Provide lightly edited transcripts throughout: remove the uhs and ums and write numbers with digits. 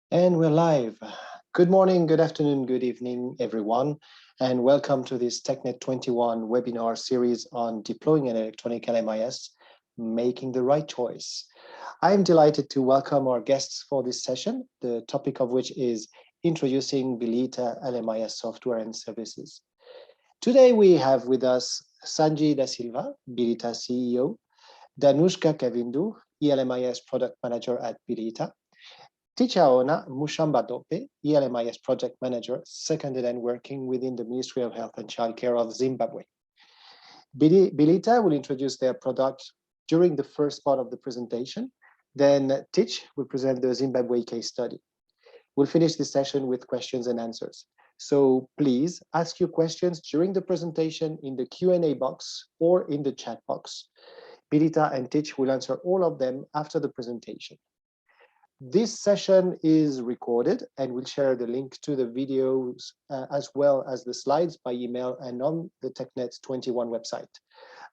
And we're live. Good morning, good afternoon, good evening, everyone, and welcome to this TechNet 21 webinar series on deploying an electronic LMIS, making the right choice. I'm delighted to welcome our guests for this session, the topic of which is introducing Bileeta LMIS software and services. Today we have with us Sanji Da Silva, Bileeta CEO, Danushka Kavindu, ELMIS Product Manager at Bileeta, Tichaona Mushambadope, ELMIS Project Manager, seconded and working within the Ministry of Health and Childcare of Zimbabwe. Bileeta will introduce their product during the first part of the presentation. Then Tich will present the Zimbabwe case study. We'll finish this session with questions and answers. So please ask your questions during the presentation in the Q&A box or in the chat box. Bileeta and Tich will answer all of them after the presentation. This session is recorded and we'll share the link to the videos as well as the slides by email and on the TechNet 21 website.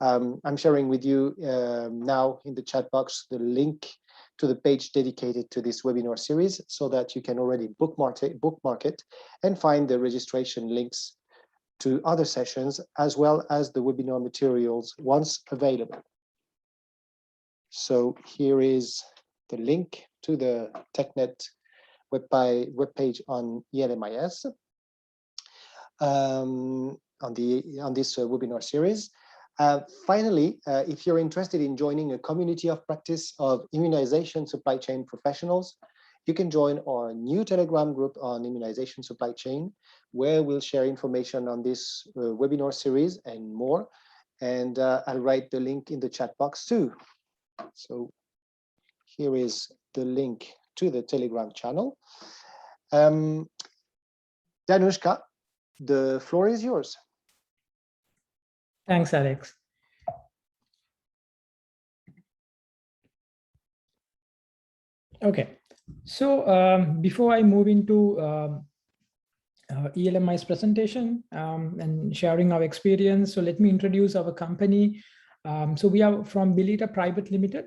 I'm sharing with you now in the chat box the link to the page dedicated to this webinar series so that you can already bookmark it and find the registration links to other sessions as well as the webinar materials once available. So here is the link to the TechNet webpage on ELMIS on this webinar series. Finally, if you're interested in joining a community of practice of immunization supply chain professionals, you can join our new Telegram group on immunization supply chain, where we'll share information on this webinar series and more. And I'll write the link in the chat box too. So here is the link to the Telegram channel. Danushka, the floor is yours. Thanks, Alex. Okay, so before I move into ELMI's presentation and sharing our experience, so let me introduce our company. So we are from Bileeta Private Limited.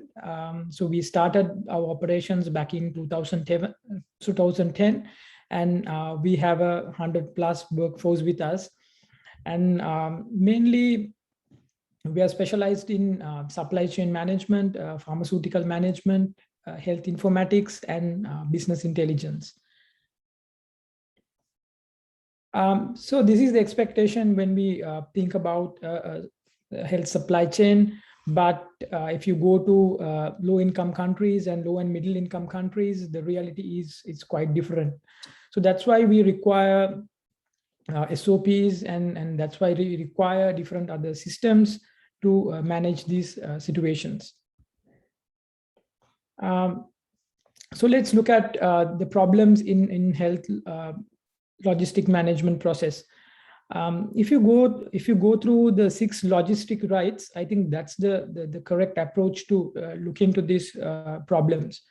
So we started our operations back in 2010, and we have a 100+ workforce with us. And mainly we are specialized in supply chain management, pharmaceutical management, health informatics, and business intelligence. So this is the expectation when we think about health supply chain, but if you go to low-income countries and low and middle-income countries, the reality is quite different. So that's why we require SOPs, and that's why we require different other systems to manage these situations. So let's look at the problems in health logistic management process. If you go through the 6 logistic rights, I think that's the correct approach to look into these problems.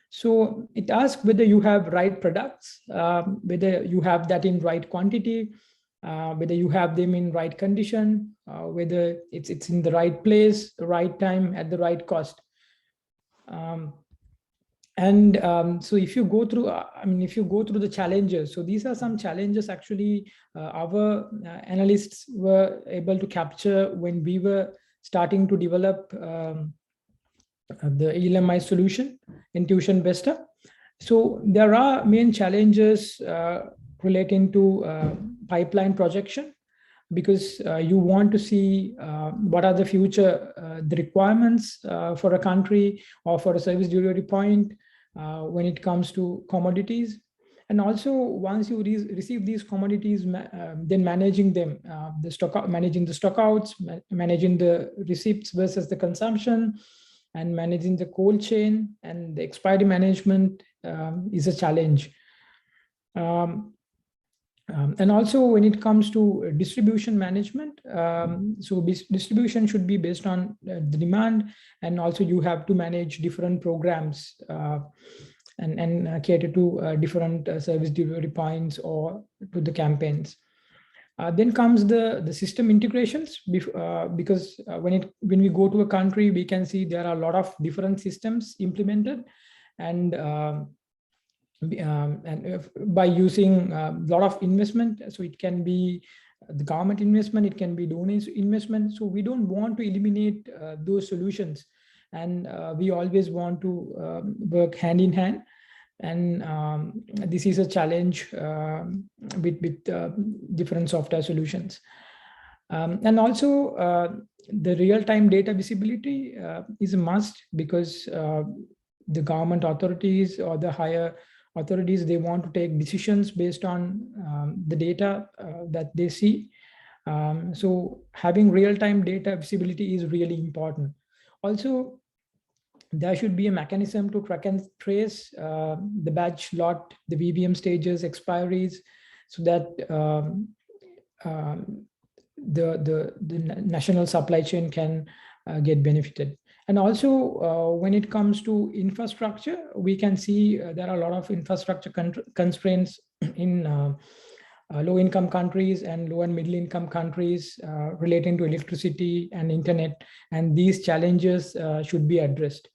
So it asks whether you have right products, whether you have that in right quantity, whether you have them in right condition, whether it's in the right place, the right time, at the right cost. So if you go through, if you go through the challenges, so these are some challenges actually our analysts were able to capture when we were starting to develop the ELMI solution, Intuition Vesta. So there are main challenges relating to pipeline projection, because you want to see what are the future the requirements for a country or for a service delivery point when it comes to commodities. And also once you receive these commodities, then managing them, managing the stockouts, managing the receipts versus the consumption, and managing the cold chain and the expiry management is a challenge. And also when it comes to distribution management, so distribution should be based on the demand, and also you have to manage different programs and cater to different service delivery points or to the campaigns. Then comes the system integrations, because when we go to a country, we can see there are a lot of different systems implemented, and by using a lot of investment. So it can be the government investment, it can be donation investment. So we don't want to eliminate those solutions, and we always want to work hand in hand. And this is a challenge with different software solutions. And also the real-time data visibility is a must, because the government authorities or the higher authorities, they want to take decisions based on the data that they see. So having real-time data visibility is really important. Also, there should be a mechanism to track and trace the batch lot, the VVM stages, expiries, so that the national supply chain can get benefited. And also, when it comes to infrastructure, we can see there are a lot of infrastructure constraints in low-income countries and low and middle-income countries relating to electricity and internet, and these challenges should be addressed.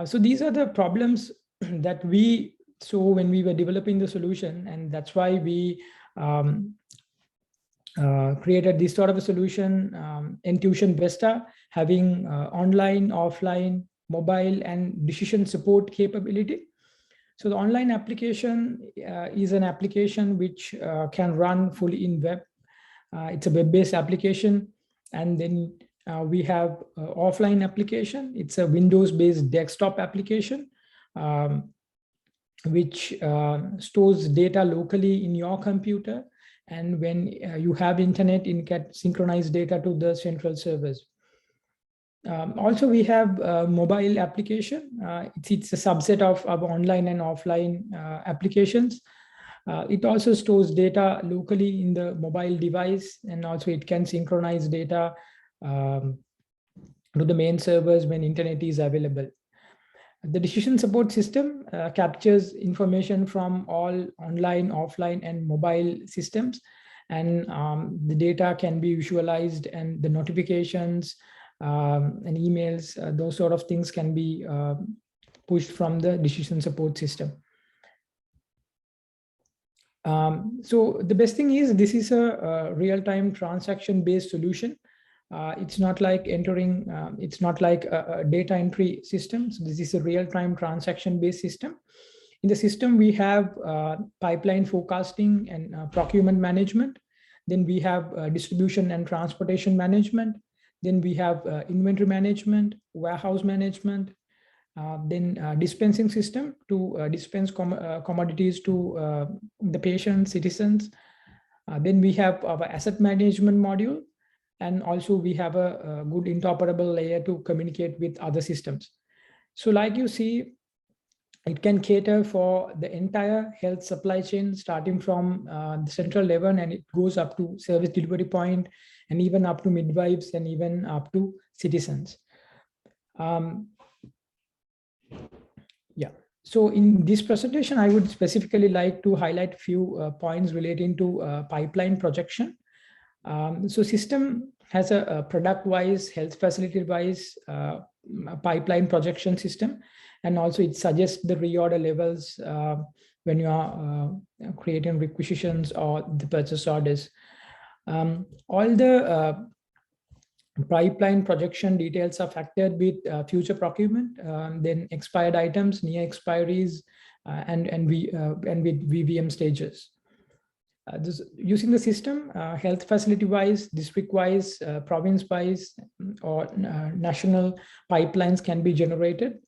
So these are the problems that we saw when we were developing the solution, and that's why we created this sort of a solution, Intuition Vesta, having online, offline, mobile, and decision support capability. So the online application is an application which can run fully in web. It's a web-based application. And then we have offline application. It's a Windows-based desktop application, which stores data locally in your computer. And when you have internet, it can synchronize data to the central servers. Also, we have a mobile application. It's a subset of our online and offline applications. It also stores data locally in the mobile device, and also it can synchronize data to the main servers when internet is available. The decision support system captures information from all online, offline, and mobile systems, and the data can be visualized, and the notifications and emails, those sort of things can be pushed from the decision support system. So the best thing is this is a real-time transaction-based solution. It's not like entering, it's not like a data entry system. So this is a real-time transaction-based system. In the system, we have pipeline forecasting and procurement management. Then we have distribution and transportation management. Then we have inventory management, warehouse management, then dispensing system to dispense commodities to the patients, citizens. Then we have our asset management module. And also we have a good interoperable layer to communicate with other systems. So like you see, it can cater for the entire health supply chain, starting from the central level, and it goes up to service delivery point, and even up to midwives, and even up to citizens. Yeah. So in this presentation, I would specifically like to highlight a few points relating to pipeline projection. So system has a product-wise, health facility-wise pipeline projection system, and also it suggests the reorder levels when you are creating requisitions or the purchase orders. All the pipeline projection details are factored with future procurement, then expired items, near expiries, and with VVM stages. Using the system, health facility-wise, district-wise, province-wise, or national pipelines can be generated.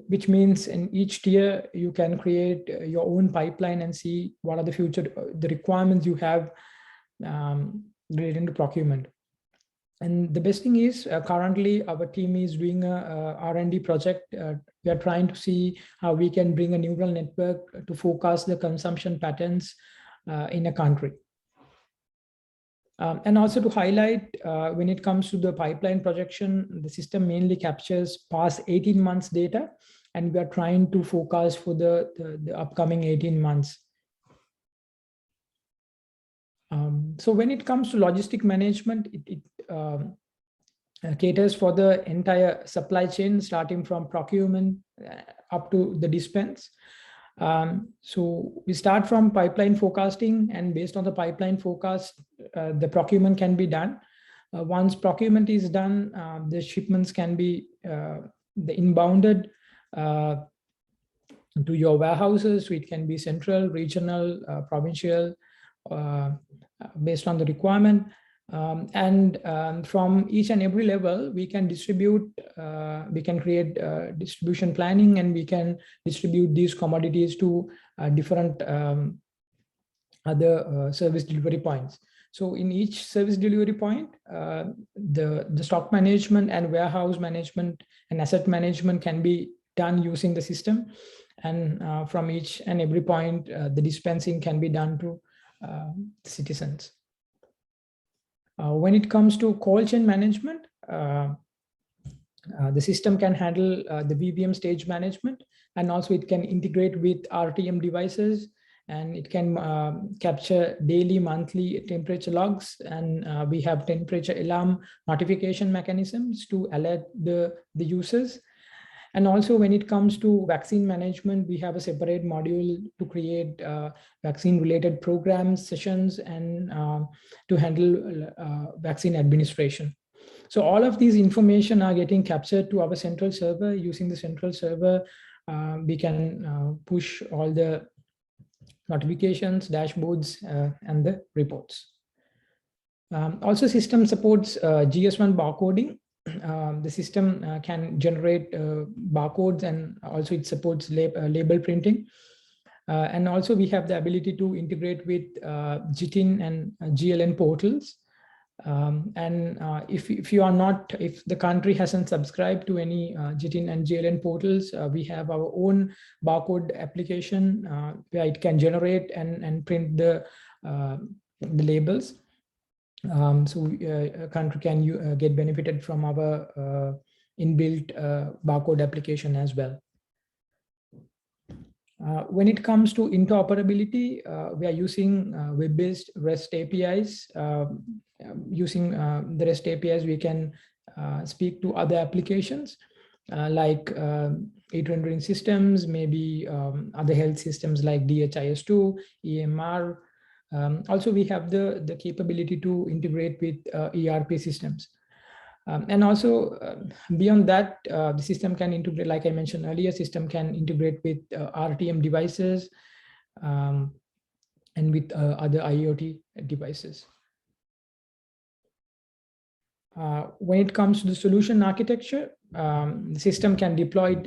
Which means in each tier you can create your own pipeline and see what are the requirements you have relating to procurement. And the best thing is currently our team is doing a R&D project. We are trying to see how we can bring a neural network to forecast the consumption patterns in a country. And also to highlight, when it comes to the pipeline projection, the system mainly captures past 18 months data, and we are trying to forecast for the upcoming 18 months. So when it comes to logistic management, it caters for the entire supply chain, starting from procurement up to the dispense. So we start from pipeline forecasting, and based on the pipeline forecast, the procurement can be done. Once procurement is done, the shipments can be inbounded to your warehouses. So it can be central, regional, provincial, based on the requirement. From each and every level, we can distribute, we can create distribution planning, and we can distribute these commodities to different other service delivery points. So in each service delivery point, the stock management and warehouse management and asset management can be done using the system. And from each and every point, the dispensing can be done to citizens. When it comes to cold chain management, the system can handle the VVM stage management, and also it can integrate with RTM devices, and it can capture daily, monthly temperature logs, and we have temperature alarm notification mechanisms to alert the users. And also when it comes to vaccine management, we have a separate module to create vaccine related programs, sessions, and to handle vaccine administration. So all of these information are getting captured to our central server. Using the central server, we can push all the notifications, dashboards, and the reports. Also, system supports GS1 barcoding. The system can generate barcodes, and also it supports label printing. And also we have the ability to integrate with GTIN and GLN portals. If the country hasn't subscribed to any GTIN and GLN portals, we have our own barcode application where it can generate and print the labels. So a country can get benefited from our inbuilt barcode application as well. When it comes to interoperability, we are using web-based REST APIs. Using the REST APIs, we can speak to other applications like e-rendering systems, maybe other health systems like DHIS2, EMR. Also, we have the capability to integrate with ERP systems. And also beyond that, the system can integrate, like I mentioned earlier, system can integrate with RTM devices and with other IoT devices. When it comes to the solution architecture, the system can deploy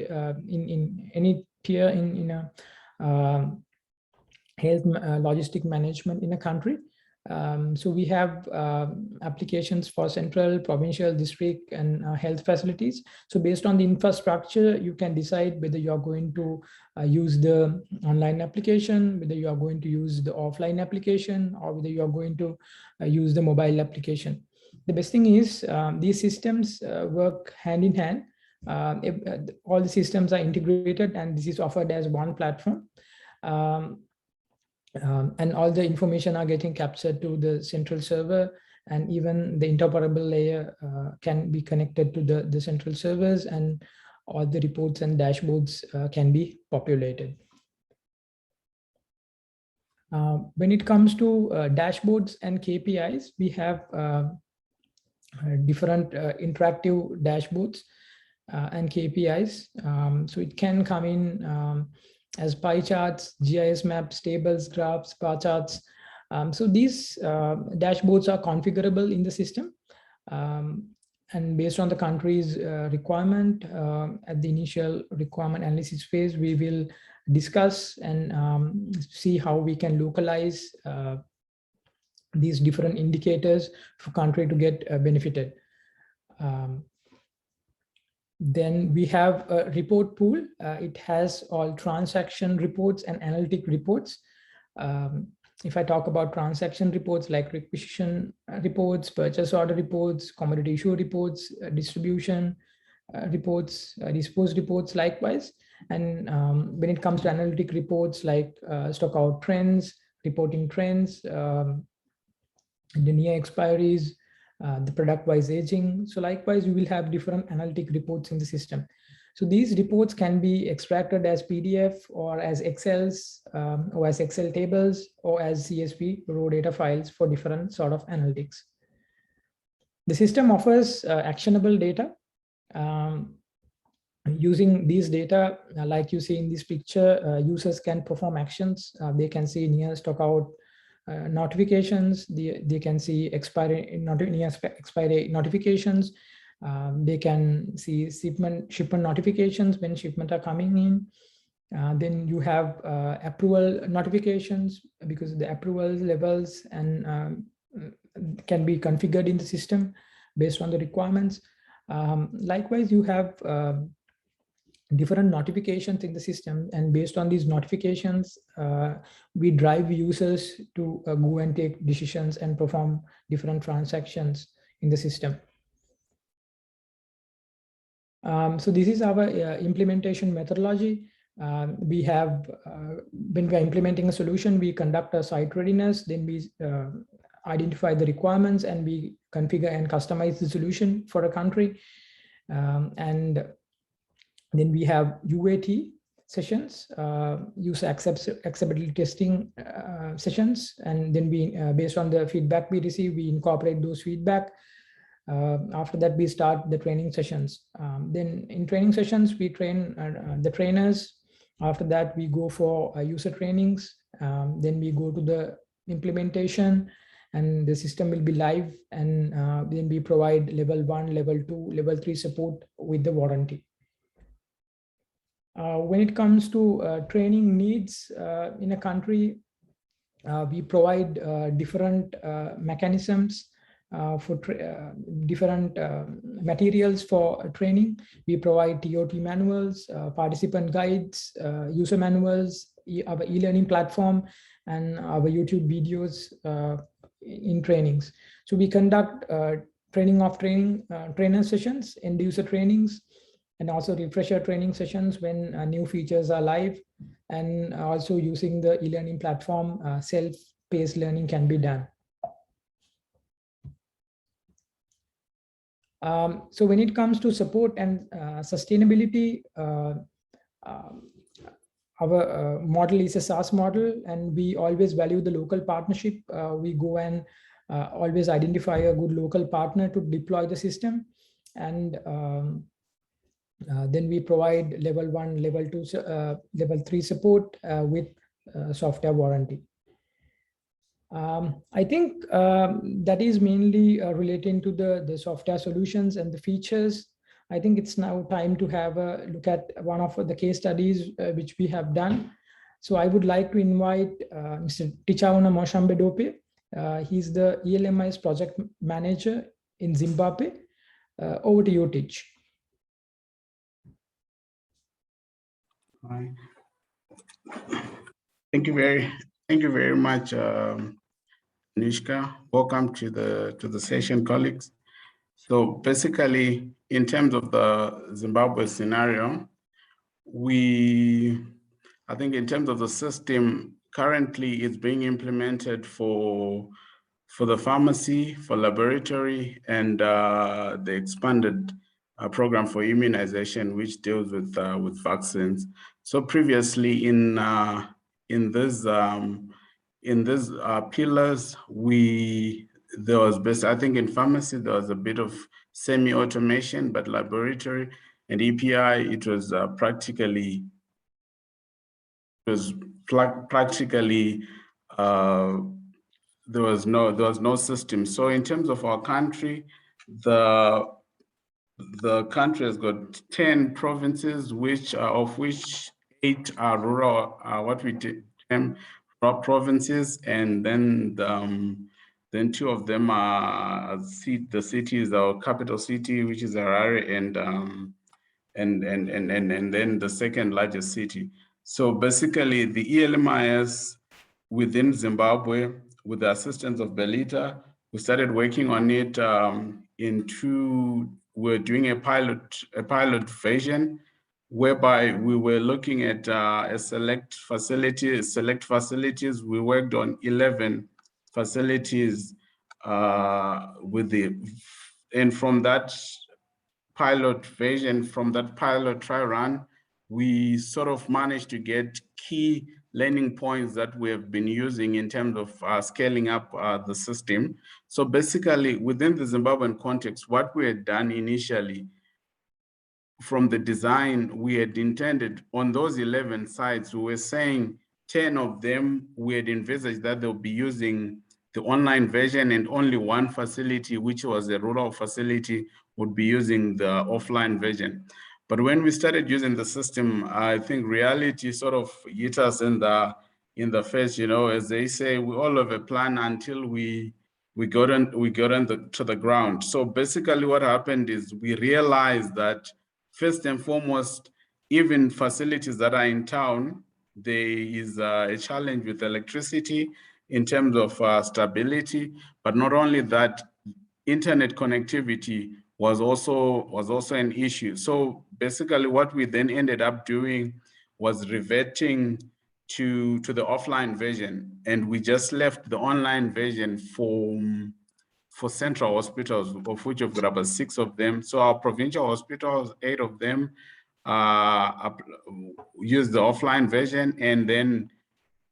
in any tier in a health logistic management in a country. So we have applications for central, provincial, district, and health facilities. So based on the infrastructure, you can decide whether you are going to use the online application, whether you are going to use the offline application, or whether you are going to use the mobile application. The best thing is these systems work hand in hand. All the systems are integrated, and this is offered as one platform. And all the information are getting captured to the central server, and even the interoperable layer can be connected to the central servers, and all the reports and dashboards can be populated. When it comes to dashboards and KPIs, we have different interactive dashboards and KPIs. So it can come in as pie charts, GIS maps, tables, graphs, bar charts. So these dashboards are configurable in the system. And based on the country's requirement, at the initial requirement analysis phase, we will discuss and see how we can localize these different indicators for country to get benefited. Then we have a report pool. It has all transaction reports and analytic reports. If I talk about transaction reports like requisition reports, purchase order reports, commodity issue reports, distribution reports, disposed reports likewise. And when it comes to analytic reports like stock out trends, reporting trends, the near expiries, the product wise aging. So likewise, we will have different analytic reports in the system. So these reports can be extracted as PDF or as Excels or as Excel tables or as CSV raw data files for different sort of analytics. The system offers actionable data. Using these data, like you see in this picture, users can perform actions. They can see near stockout notifications. They can see expiry notifications. They can see shipment notifications when shipment are coming in. Then you have approval notifications, because the approval levels and can be configured in the system based on the requirements. Likewise, you have different notifications in the system, and based on these notifications, we drive users to go and take decisions and perform different transactions in the system. So this is our implementation methodology. We have, when we are implementing a solution, we conduct a site readiness, then we identify the requirements, and we configure and customize the solution for a country. And then we have UAT sessions, user acceptability testing sessions, and then we, based on the feedback we receive, we incorporate those feedback. After that, we start the training sessions. Then in training sessions, we train the trainers. After that, we go for user trainings. Then we go to the implementation, and the system will be live. And then we provide level 1, level 2, level 3 support with the warranty. When it comes to training needs in a country, we provide different mechanisms for different materials for training. We provide TOT manuals, participant guides, user manuals, our e-learning platform, and our YouTube videos in trainings. So we conduct trainer sessions, end user trainings, and also refresher training sessions when new features are live. And also using the e-learning platform, self-paced learning can be done. So when it comes to support and sustainability, our model is a SaaS model, and we always value the local partnership. We go and always identify a good local partner to deploy the system. And then we provide level 1, level 2, level 3 support with software warranty. I think that is mainly relating to the software solutions and the features. I think it's now time to have a look at one of the case studies which we have done. So I would like to invite Mr. Tichaona Moshambe-Dope. He's the ELMIS project manager in Zimbabwe. Over to you, Tich. Hi. Thank you very much, Nishka. Welcome to the session, colleagues. So basically, in terms of the Zimbabwe scenario, I think in terms of the system, currently it's being implemented for the pharmacy, for laboratory, and the expanded program for immunization, which deals with vaccines. So previously in these pillars, there was I think in pharmacy there was a bit of semi-automation, but laboratory and EPI, it was practically there was no system. So in terms of our country, the country has got 10 provinces, of which 8 are rural, what we term rural provinces, and then 2 of them are the cities, our capital city, which is Harare, and then the second largest city. So basically, the ELMIS within Zimbabwe, with the assistance of Bileeta, we started working on it we're doing a pilot version whereby we were looking at select facilities. We worked on 11 facilities and from that pilot version, from that pilot trial run, we sort of managed to get key learning points that we have been using in terms of scaling up the system. So basically, within the Zimbabwean context, what we had done initially from the design, we had intended on those 11 sites, we were saying 10 of them, we had envisaged that they'll be using the online version, and only one facility, which was a rural facility, would be using the offline version. But when we started using the system, I think reality sort of hit us in the face, you know, as they say, we all have a plan until we got to the ground. So basically what happened is we realized that first and foremost, even facilities that are in town, there is a challenge with electricity in terms of stability, but not only that, internet connectivity was also an issue. So basically what we then ended up doing was reverting to the offline version, and we just left the online version for central hospitals, of which we've got about 6 of them. So our provincial hospitals, 8 of them use the offline version, and then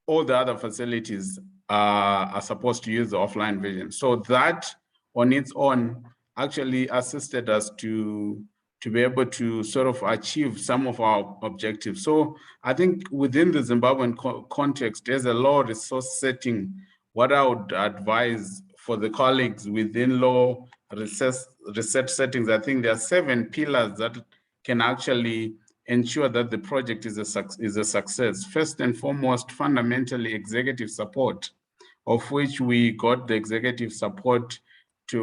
all the other facilities are supposed to use the offline version. So that on its own actually assisted us to be able to sort of achieve some of our objectives. So I think within the Zimbabwean context, there's a low resource setting. What I would advise for the colleagues within low research settings, I think there are 7 pillars that can actually ensure that the project is a success. First and foremost, fundamentally executive support, of which we got the executive support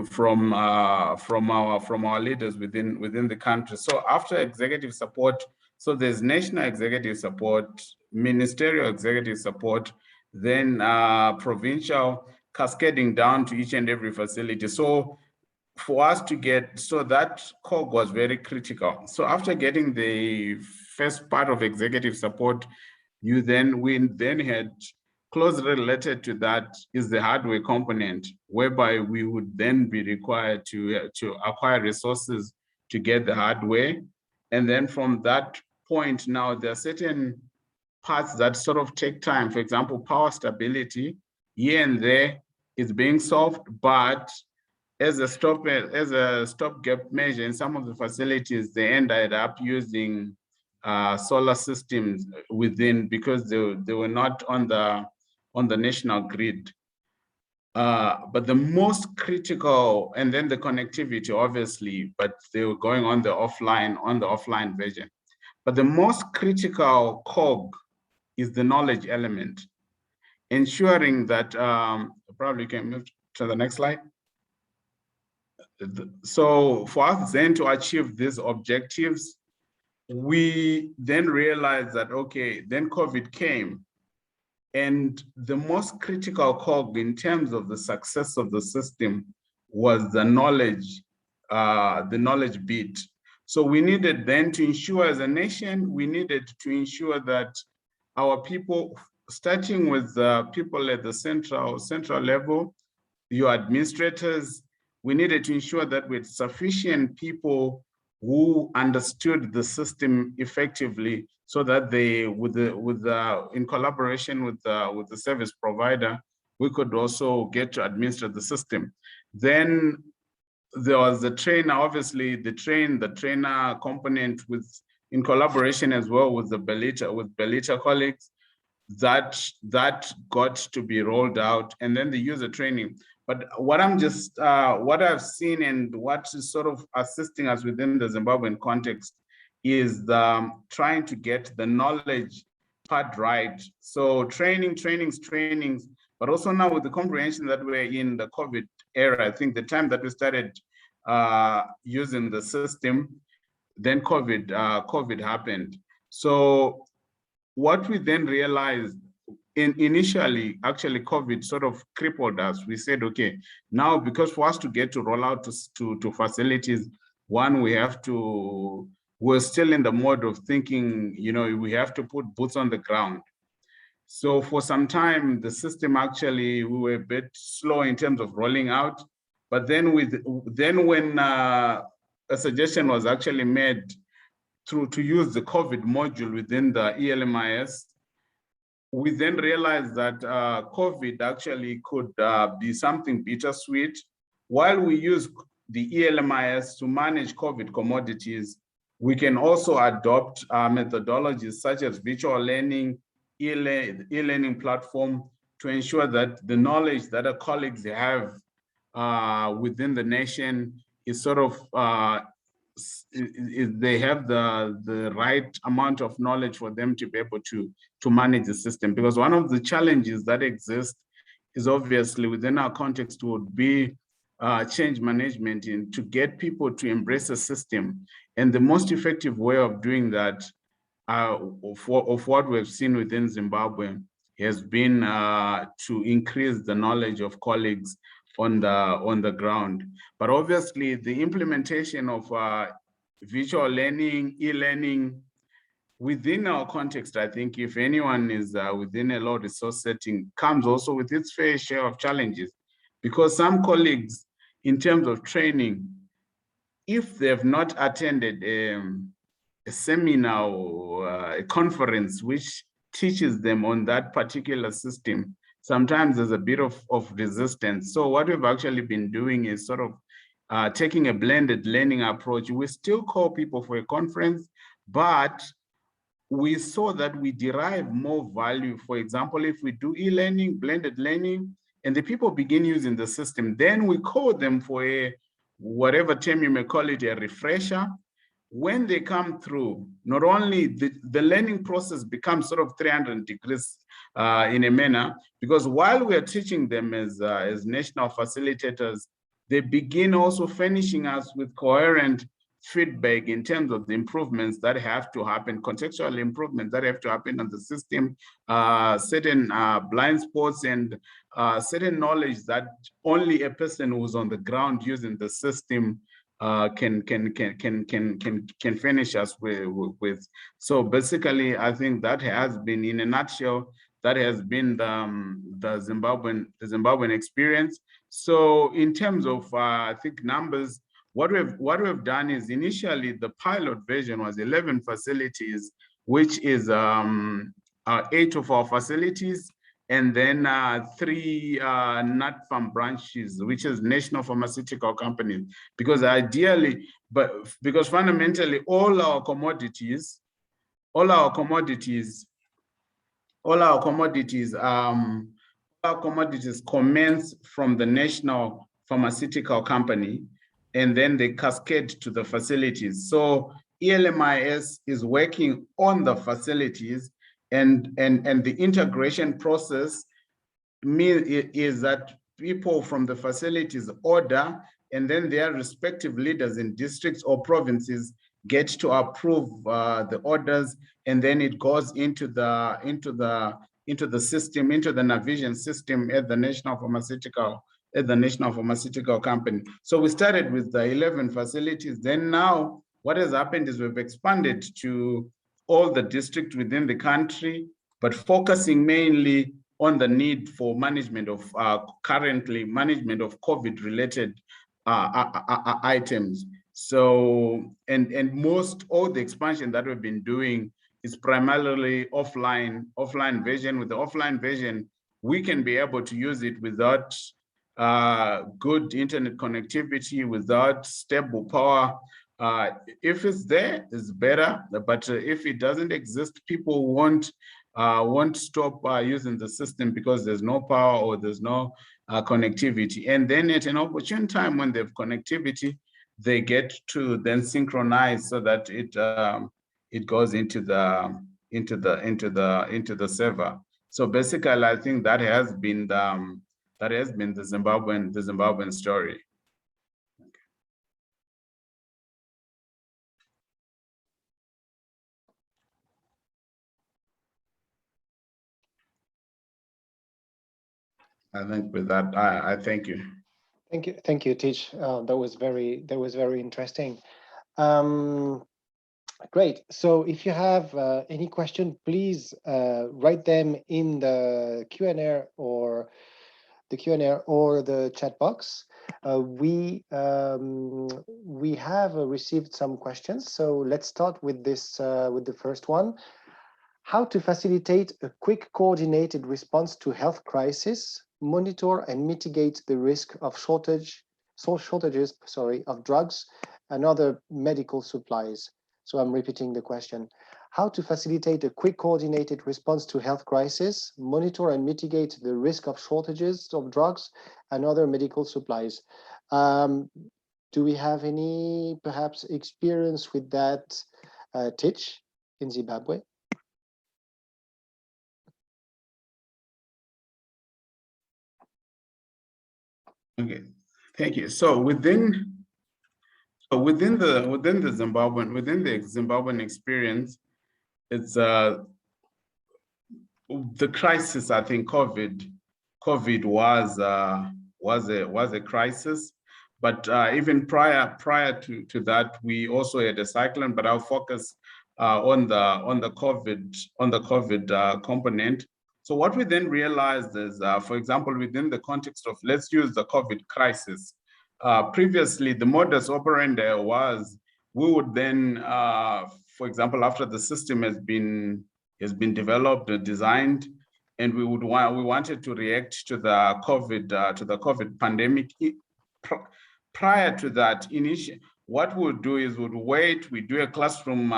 from our leaders within the country. So after executive support, so there's national executive support, ministerial executive support, then provincial, cascading down to each and every facility. So for us to get, so that cog was very critical. So after getting the first part of executive support, we then had closely related to that is the hardware component, whereby we would then be required to acquire resources to get the hardware. And then from that point now, there are certain parts that sort of take time. For example, power stability, here and there is being solved, but as a stopgap measure in some of the facilities, they ended up using solar systems within, because they were not on the national grid. But the most critical, and then the connectivity, obviously, but they were going on the offline version. But the most critical cog is the knowledge element, ensuring that, probably you can move to the next slide. So for us then to achieve these objectives, we then realized that, okay, then COVID came. And the most critical cog in terms of the success of the system was the knowledge bit. So we needed then to ensure, as a nation, we needed to ensure that our people, starting with the people at the central level, your administrators, we needed to ensure that with sufficient people who understood the system effectively, so that they, in collaboration with the service provider, we could also get to administer the system. Then there was the trainer, obviously the trainer component, in collaboration as well with the Billita colleagues, that got to be rolled out, and then the user training. But what I've seen and what is sort of assisting us within the Zimbabwean context is trying to get the knowledge part right. So trainings, but also now with the comprehension that we're in the COVID era, I think the time that we started using the system, then COVID happened. So what we then realized, initially, actually, COVID sort of crippled us. We said, okay, now because for us to get to roll out to facilities, one, we're still in the mode of thinking, you know, we have to put boots on the ground. So for some time, the system actually, we were a bit slow in terms of rolling out. But then when a suggestion was actually made to use the COVID module within the ELMIS. We then realized that COVID actually could be something bittersweet. While we use the ELMIS to manage COVID commodities, we can also adopt methodologies such as virtual learning, e-learning platform to ensure that the knowledge that our colleagues have within the nation is sort of, they have the right amount of knowledge for them to be able to manage the system. Because one of the challenges that exist is obviously within our context would be change management and to get people to embrace the system. And the most effective way of doing that of what we've seen within Zimbabwe has been to increase the knowledge of colleagues on the ground. But obviously the implementation of virtual learning, e-learning within our context, I think if anyone is within a low resource setting, comes also with its fair share of challenges, because some colleagues in terms of training, if they've not attended a seminar or a conference which teaches them on that particular system, sometimes there's a bit of resistance. So what we've actually been doing is sort of taking a blended learning approach. We still call people for a conference, but we saw that we derive more value. For example, if we do e-learning, blended learning, and the people begin using the system, then we call them for a, whatever term you may call it, a refresher. When they come through, not only the learning process becomes sort of 300 degrees in a manner, because while we are teaching them as national facilitators, they begin also furnishing us with coherent feedback in terms of the improvements that have to happen, contextual improvements that have to happen on the system, certain blind spots and certain knowledge that only a person who's on the ground using the system can finish us with. So basically, I think that has been, in a nutshell, that has been the Zimbabwean experience. So in terms of I think numbers, what we've done is initially the pilot version was 11 facilities, which is 8 of our facilities, and then 3 nut farm branches, which is national pharmaceutical companies. Because ideally, because fundamentally all our commodities commence from the national pharmaceutical company, and then they cascade to the facilities. So ELMIS is working on the facilities, and the integration process is that people from the facilities order, and then their respective leaders in districts or provinces get to approve the orders, and then it goes into the system, into the Navision system at the national pharmaceutical company. So we started with the 11 facilities. Then now what has happened is we've expanded to all the districts within the country, but focusing mainly on the need for management of currently management of COVID-related items. So, and most all the expansion that we've been doing is primarily offline version. With the offline version, we can be able to use it without good internet connectivity, without stable power. If it's there, it's better. But if it doesn't exist, people won't stop using the system because there's no power or there's no connectivity. And then at an opportune time when they have connectivity, they get to then synchronize so that it goes into the server. So basically, I think that has been the Zimbabwean story. I think with that, I thank you. Thank you, Teach. That was very interesting. Great. So if you have any question, please write them in the Q&A or the chat box. We have received some questions, so let's start with this with the first one. How to facilitate a quick coordinated response to health crisis, monitor and mitigate the risk of shortages of drugs and other medical supplies. So I'm repeating the question. How to facilitate a quick coordinated response to health crisis, monitor and mitigate the risk of shortages of drugs and other medical supplies. Do we have any perhaps experience with that, Titch, in Zimbabwe? Okay, thank you. So within the Zimbabwean experience, it's the crisis. I think COVID was a crisis, but even prior to that, we also had a cyclone. But I'll focus on the COVID component. So what we then realized is, for example, within the context of, let's use the COVID crisis. Previously, the modus operandi was we would then, for example, after the system has been developed and designed, and we wanted to react to the COVID pandemic. Prior to that, what we'll do is we do a classroom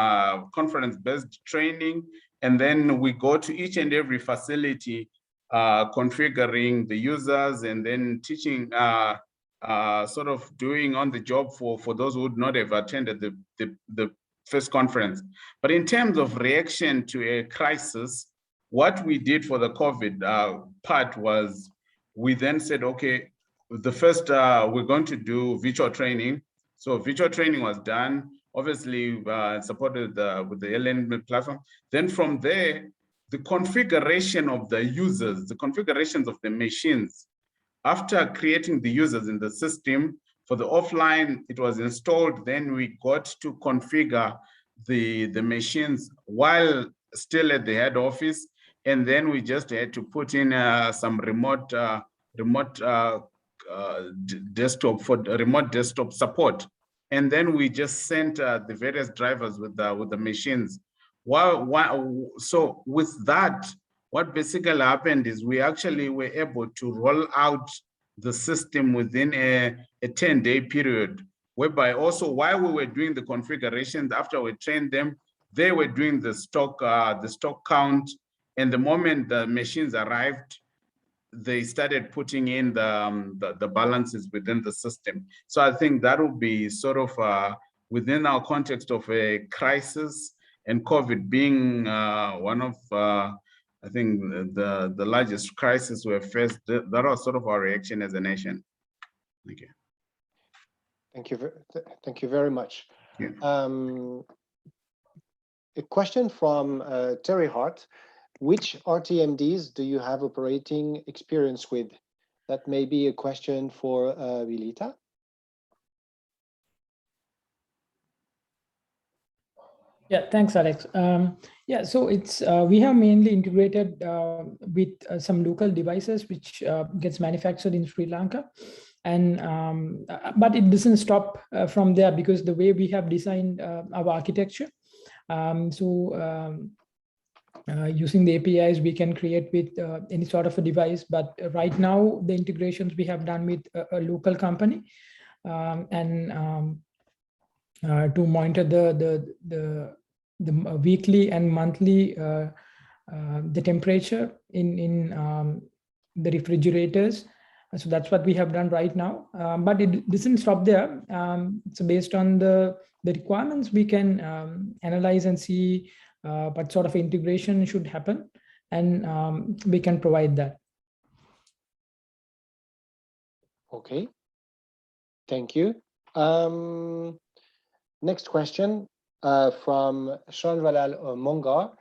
conference-based training, and then we go to each and every facility, configuring the users, and then teaching, sort of doing on the job for those who would not have attended the first conference. But in terms of reaction to a crisis, what we did for the COVID part was we then said, okay, the first, we're going to do virtual training. So virtual training was done, obviously supported with the LMIS platform. Then from there, the configuration of the users, the configurations of the machines, after creating the users in the system, for the offline, it was installed, then we got to configure the machines while still at the head office. And then we just had to put in some remote desktop support. And then we just sent the various drivers with the machines. So with that, what basically happened is we actually were able to roll out the system within a 10-day period, whereby also while we were doing the configurations, after we trained them, they were doing the stock count. And the moment the machines arrived, they started putting in the balances within the system. So I think that would be sort of within our context of a crisis, and COVID being one of I think the largest crisis we have faced. That was sort of our reaction as a nation. Thank you. Thank you very much. Yeah. A question from Terry Hart. Which RTMDs do you have operating experience with? That may be a question for Bileeta. Yeah, thanks, Alex. Yeah, so it's we have mainly integrated with some local devices which gets manufactured in Sri Lanka, and but it doesn't stop from there, because the way we have designed our architecture. Using the APIs, we can create with any sort of a device. But right now, the integrations we have done with a local company, and to monitor the weekly and monthly the temperature in the refrigerators. So that's what we have done right now. But it doesn't stop there. So based on the requirements, we can analyze and see what sort of integration should happen, and we can provide that. Okay, thank you. Next question from Shanvalal Mongar.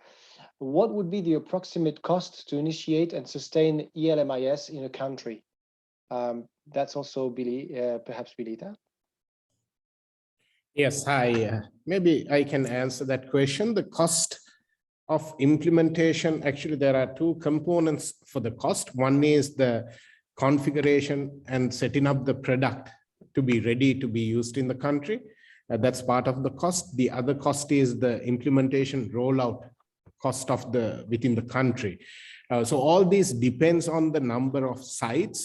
What would be the approximate cost to initiate and sustain ELMIS in a country? That's also perhaps Bileeta. Yes, hi. Maybe I can answer that question. The cost of implementation, actually, there are two components for the cost. One is the configuration and setting up the product to be ready to be used in the country. That's part of the cost. The other cost is the implementation rollout cost of within the country. So all this depends on the number of sites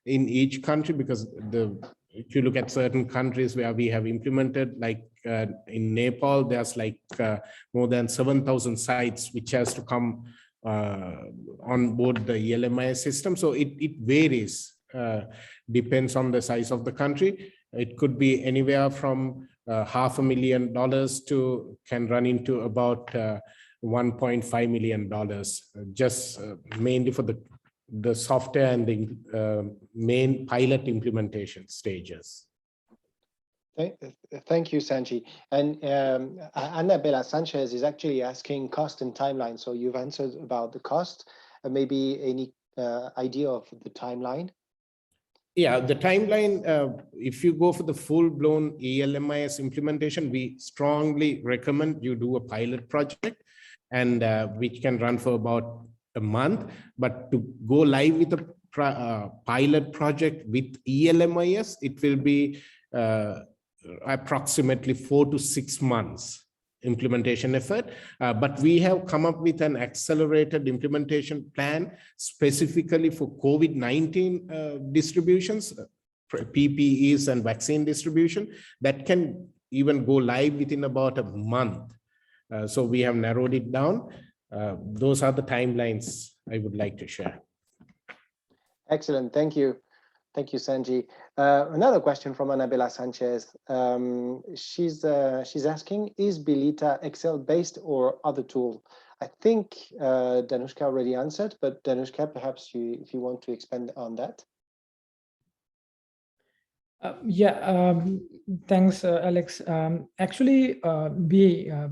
in each country, because if you look at certain countries where we have implemented, like in Nepal, there's like more than 7,000 sites which has to come on board the LMIS system. So it varies, depends on the size of the country. It could be anywhere from $500,000 to can run into about $1.5 million, just mainly for the software and the main pilot implementation stages. Thank you, Sanji. And Annabella Sanchez is actually asking cost and timeline. So you've answered about the cost. Maybe any idea of the timeline? Yeah, the timeline, if you go for the full-blown ELMIS implementation, we strongly recommend you do a pilot project, and which can run for about a month. But to go live with a pilot project with ELMIS, it will be approximately 4 to 6 months implementation effort. But we have come up with an accelerated implementation plan specifically for COVID-19 distributions, PPEs and vaccine distribution that can even go live within about a month. So we have narrowed it down. Those are the timelines I would like to share. Excellent. Thank you. Thank you, Sanji. Another question from Annabella Sanchez. She's asking, is Bileeta Excel-based or other tool? I think Danushka already answered, but Danushka, perhaps if you want to expand on that. Thanks, Alex. Actually,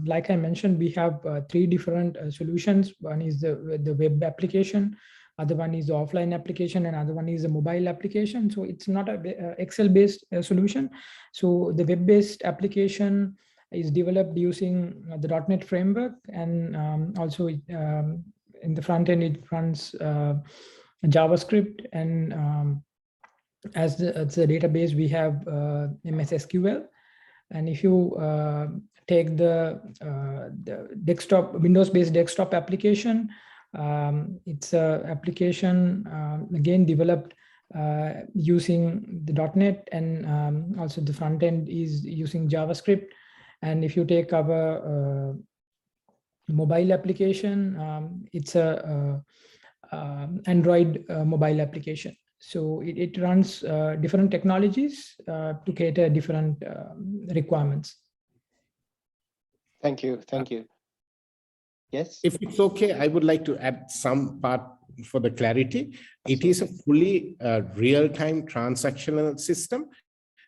like I mentioned, we have 3 different solutions. One is the web application, other one is the offline application, and other one is a mobile application. So it's not a Excel-based solution. So the web-based application is developed using the .NET framework, and also in the front end it runs JavaScript, and as the database we have MS SQL. And if you take the desktop Windows-based desktop application, it's an application again developed using the .NET, and also the front end is using JavaScript. And if you take our mobile application, it's a Android mobile application. So it runs different technologies to cater different requirements. Thank you. Thank you. Yes. If it's okay, I would like to add some part for the clarity. It is a fully real-time transactional system.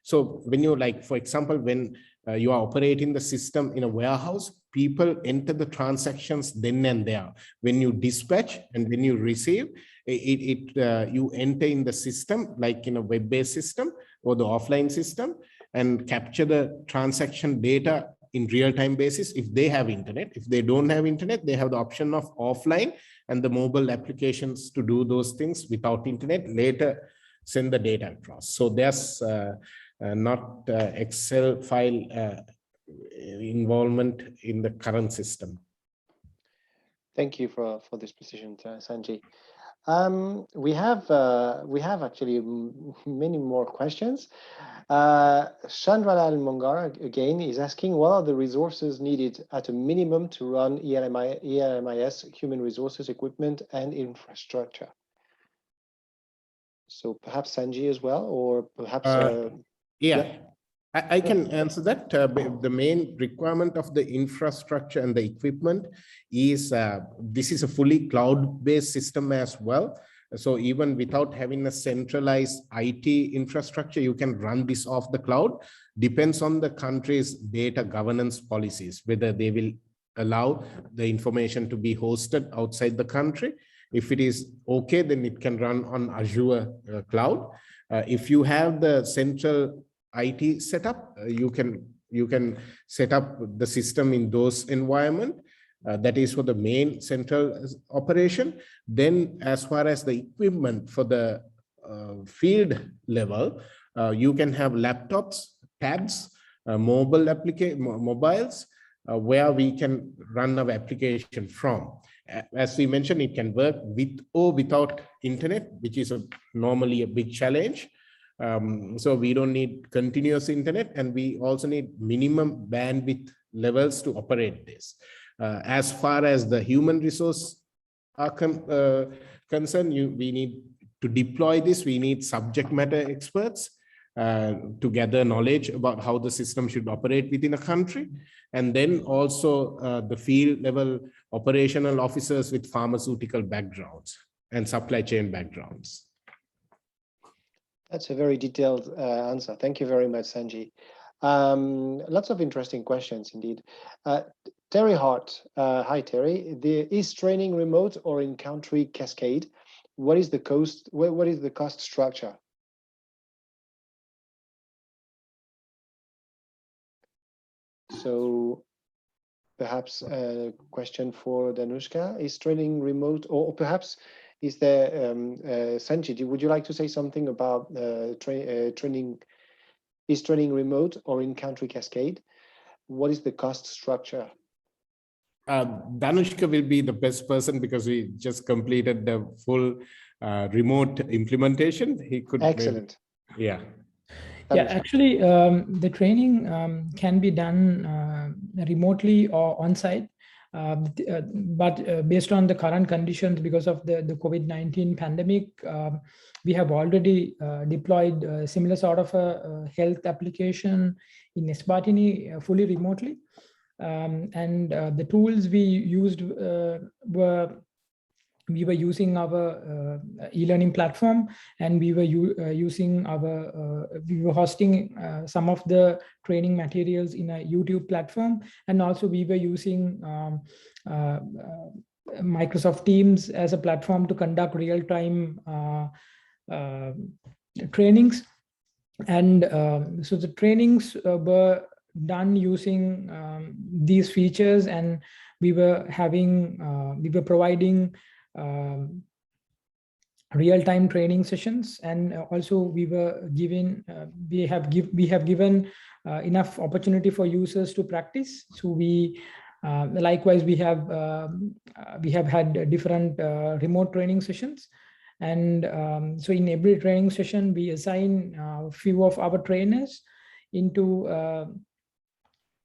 So when you, like, for example, when you are operating the system in a warehouse, people enter the transactions then and there. When you dispatch and when you receive, you enter in the system, like in a web-based system or the offline system, and capture the transaction data in real-time basis if they have internet. If they don't have internet, they have the option of offline and the mobile applications to do those things without internet, later send the data across. So there's not Excel file involvement in the current system. Thank you for this precision, Sanji. We have actually many more questions. Chandralal Mongar again is asking, what are the resources needed at a minimum to run ELMIS, human resources, equipment, and infrastructure? So perhaps Sanji as well, or perhaps yeah. I can answer that. The main requirement of the infrastructure and the equipment is this is a fully cloud-based system as well. So even without having a centralized IT infrastructure, you can run this off the cloud. Depends on the country's data governance policies, whether they will allow the information to be hosted outside the country. If it is okay, then it can run on Azure cloud. If you have the central IT setup, you can set up the system in those environment. That is for the main central operation. Then as far as the equipment for the field level, you can have laptops, tabs, mobiles, where we can run our application from. As we mentioned, it can work with or without internet, which is normally a big challenge. So we don't need continuous internet, and we also need minimum bandwidth levels to operate this. As far as the human resource are concerned, we need to deploy this. We need subject matter experts to gather knowledge about how the system should operate within a country. And then also the field level operational officers with pharmaceutical backgrounds and supply chain backgrounds. That's a very detailed answer. Thank you very much, Sanji. Lots of interesting questions indeed. Terry Hart, hi Terry. Is training remote or in country cascade? What is the cost? What is the cost structure? So perhaps a question for Danushka. Is training remote, or perhaps is there, Sanji, would you like to say something about training? Is training remote or in country cascade? What is the cost structure? Danushka will be the best person because we just completed the full remote implementation. He could. Excellent. Maybe, yeah. Yeah, actually, the training can be done remotely or on-site, but based on the current conditions, because of the COVID-19 pandemic, we have already deployed a similar sort of a health application in Eswatini fully remotely. And the tools we used we were using our e-learning platform, and we were using our we were hosting some of the training materials in a YouTube platform, and also we were using Microsoft Teams as a platform to conduct real-time trainings. And so the trainings were done using these features, and we were providing real-time training sessions, and also we were given we have given enough opportunity for users to practice. So we likewise we have had different remote training sessions, and so in every training session we assign a few of our trainers into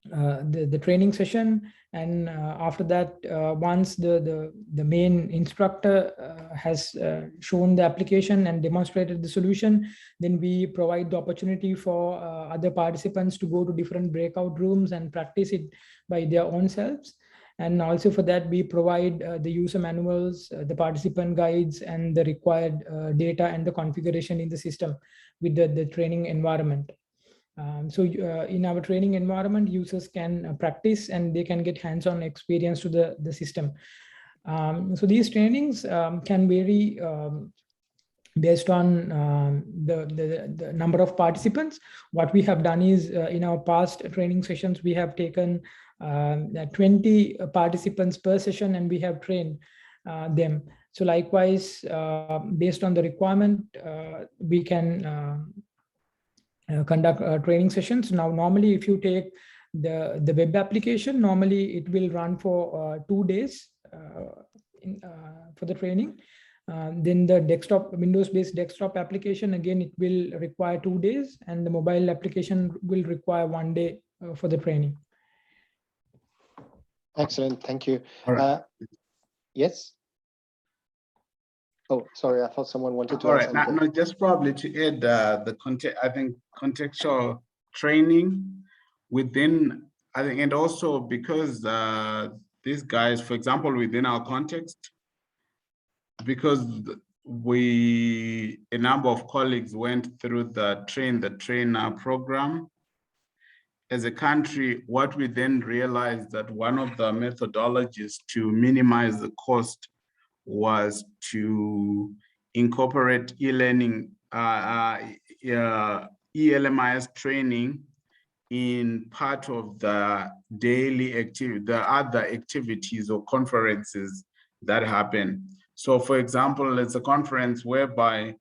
the training session, and after that, once the main instructor has shown the application and demonstrated the solution, then we provide the opportunity for other participants to go to different breakout rooms and practice it by their own selves. And also for that, we provide the user manuals, the participant guides, and the required data and the configuration in the system with the training environment. So in our training environment, users can practice and they can get hands-on experience to the system. So these trainings can vary based on the number of participants. What we have done is in our past training sessions, we have taken 20 participants per session, and we have trained them. So likewise, based on the requirement, we can conduct training sessions. Now, normally, if you take the web application, normally it will run for 2 days for the training. Then the desktop, Windows-based desktop application, again, it will require 2 days, and the mobile application will require 1 day for the training. Excellent, thank you. All right. Yes. Oh, sorry, I thought someone wanted to. All right, no, just probably to add the context. I think contextual training within. I think, and also because these guys, for example, within our context, because a number of colleagues went through the train the trainer program. As a country, what we then realized that one of the methodologies to minimize the cost was to incorporate e-learning, ELMIS training in part of the daily activity, the other activities or conferences that happen. So for example, it's a conference whereby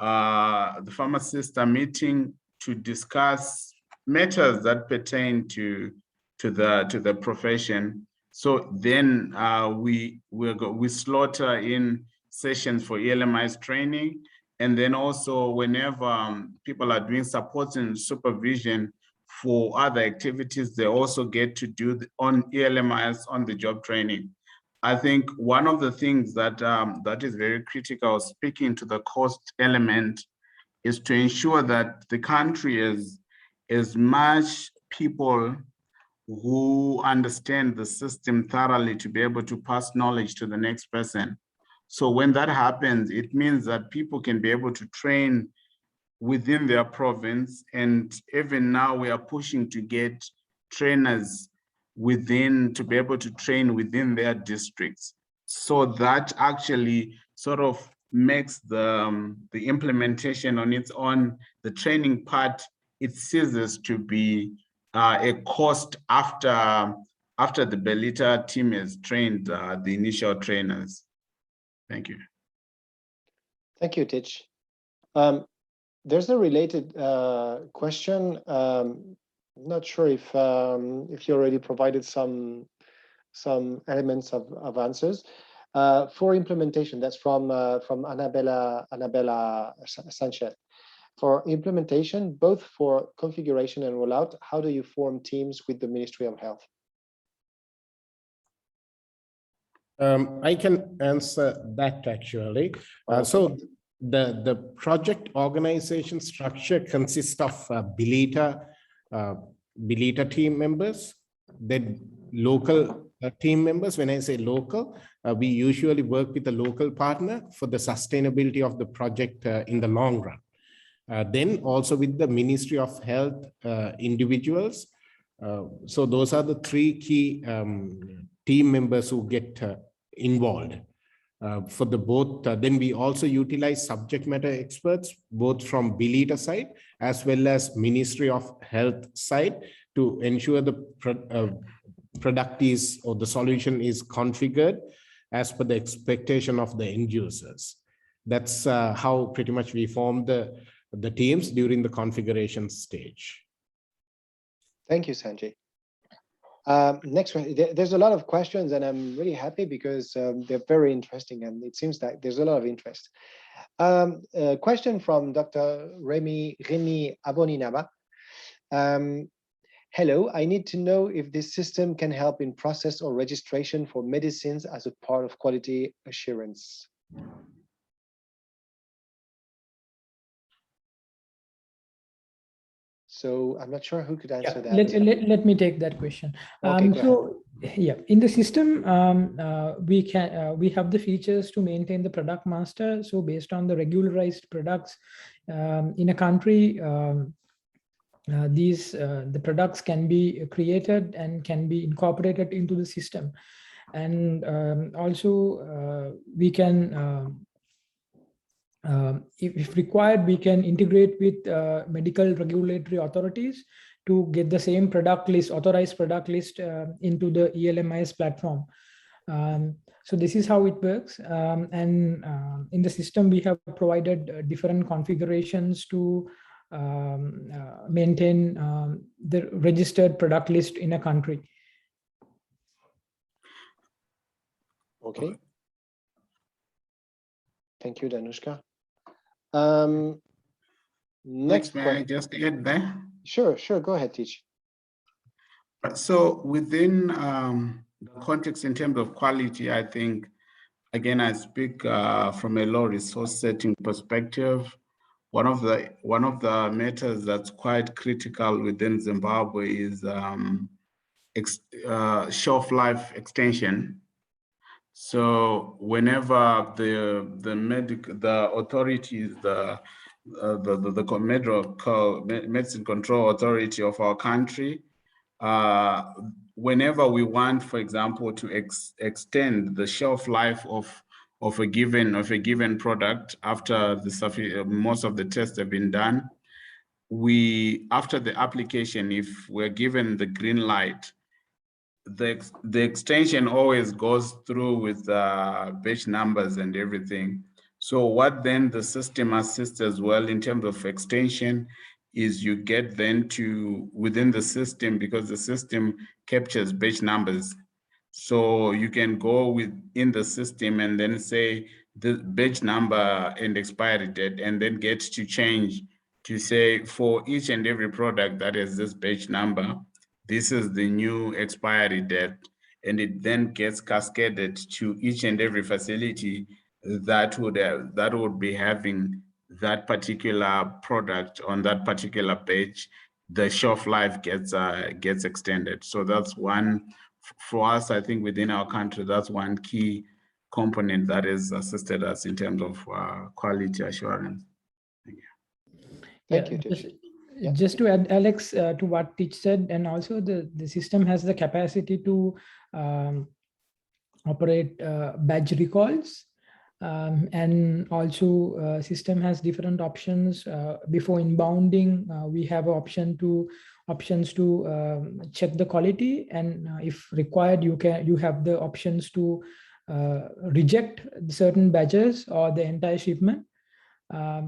the pharmacists are meeting to discuss matters that pertain to the profession. So then we slaughter in sessions for ELMIS training, and then also whenever people are doing support and supervision for other activities, they also get to do on ELMIS on the job training. I think one of the things that that is very critical, speaking to the cost element, is to ensure that the country is much people who understand the system thoroughly to be able to pass knowledge to the next person. So when that happens, it means that people can be able to train within their province. And even now we are pushing to get trainers to be able to train within their districts. So that actually sort of makes the implementation on its own, the training part, it ceases to be a cost after the Bileeta team has trained the initial trainers. Thank you. Thank you, Tich. There's a related question. I'm not sure if you already provided some elements of answers. For implementation, that's from Annabella Sanchez. For implementation, both for configuration and rollout, how do you form teams with the Ministry of Health? I can answer that actually. So the project organization structure consists of Bileeta team members, then local team members. When I say local, we usually work with a local partner for the sustainability of the project in the long run. Then also with the Ministry of Health individuals. So those are the three key team members who get involved. For the both, then we also utilize subject matter experts, both from Bileeta side as well as Ministry of Health side, to ensure the product is, or the solution is configured as per the expectation of the end users. That's how pretty much we form the teams during the configuration stage. Thank you, Sanjay. Next one, there's a lot of questions and I'm really happy because they're very interesting and it seems that there's a lot of interest. A question from Dr. Remy Aboninaba. Hello, I need to know if this system can help in process or registration for medicines as a part of quality assurance. So I'm not sure who could answer that. Let me take that question. Okay, so yeah, in the system, we have the features to maintain the product master. So based on the regularized products in a country, the products can be created and can be incorporated into the system. And also we can if required, we can integrate with medical regulatory authorities to get the same product list, authorized product list into the ELMIS platform. So this is how it works. And in the system, we have provided different configurations to maintain the registered product list in a country. Okay. Thank you, Danushka. Next, may I just add there? Sure, go ahead, Teach. So within the context in terms of quality, I think, again, I speak from a low resource setting perspective. One of the matters that's quite critical within Zimbabwe is shelf life extension. So whenever the authorities, the medicine control authority of our country, whenever we want, for example, to extend the shelf life of a given product after most of the tests have been done, after the application, if we're given the green light, the extension always goes through with batch numbers and everything. So what then the system assists as well in terms of extension is you get then to within the system, because the system captures batch numbers. So you can go within the system and then say the batch number and expiry date, and then get to change to say for each and every product that has this batch number, this is the new expiry date, and it then gets cascaded to each and every facility that would be having that particular product on that particular batch. The shelf life gets extended. So that's one for us. I think within our country, that's one key component that has assisted us in terms of quality assurance. Thank you, Tish. Just to add, Alex, to what Tish said, and also the system has the capacity to operate batch recalls, and also system has different options. Before inbounding, we have options to check the quality, and if required, you have the options to reject certain batches or the entire shipment.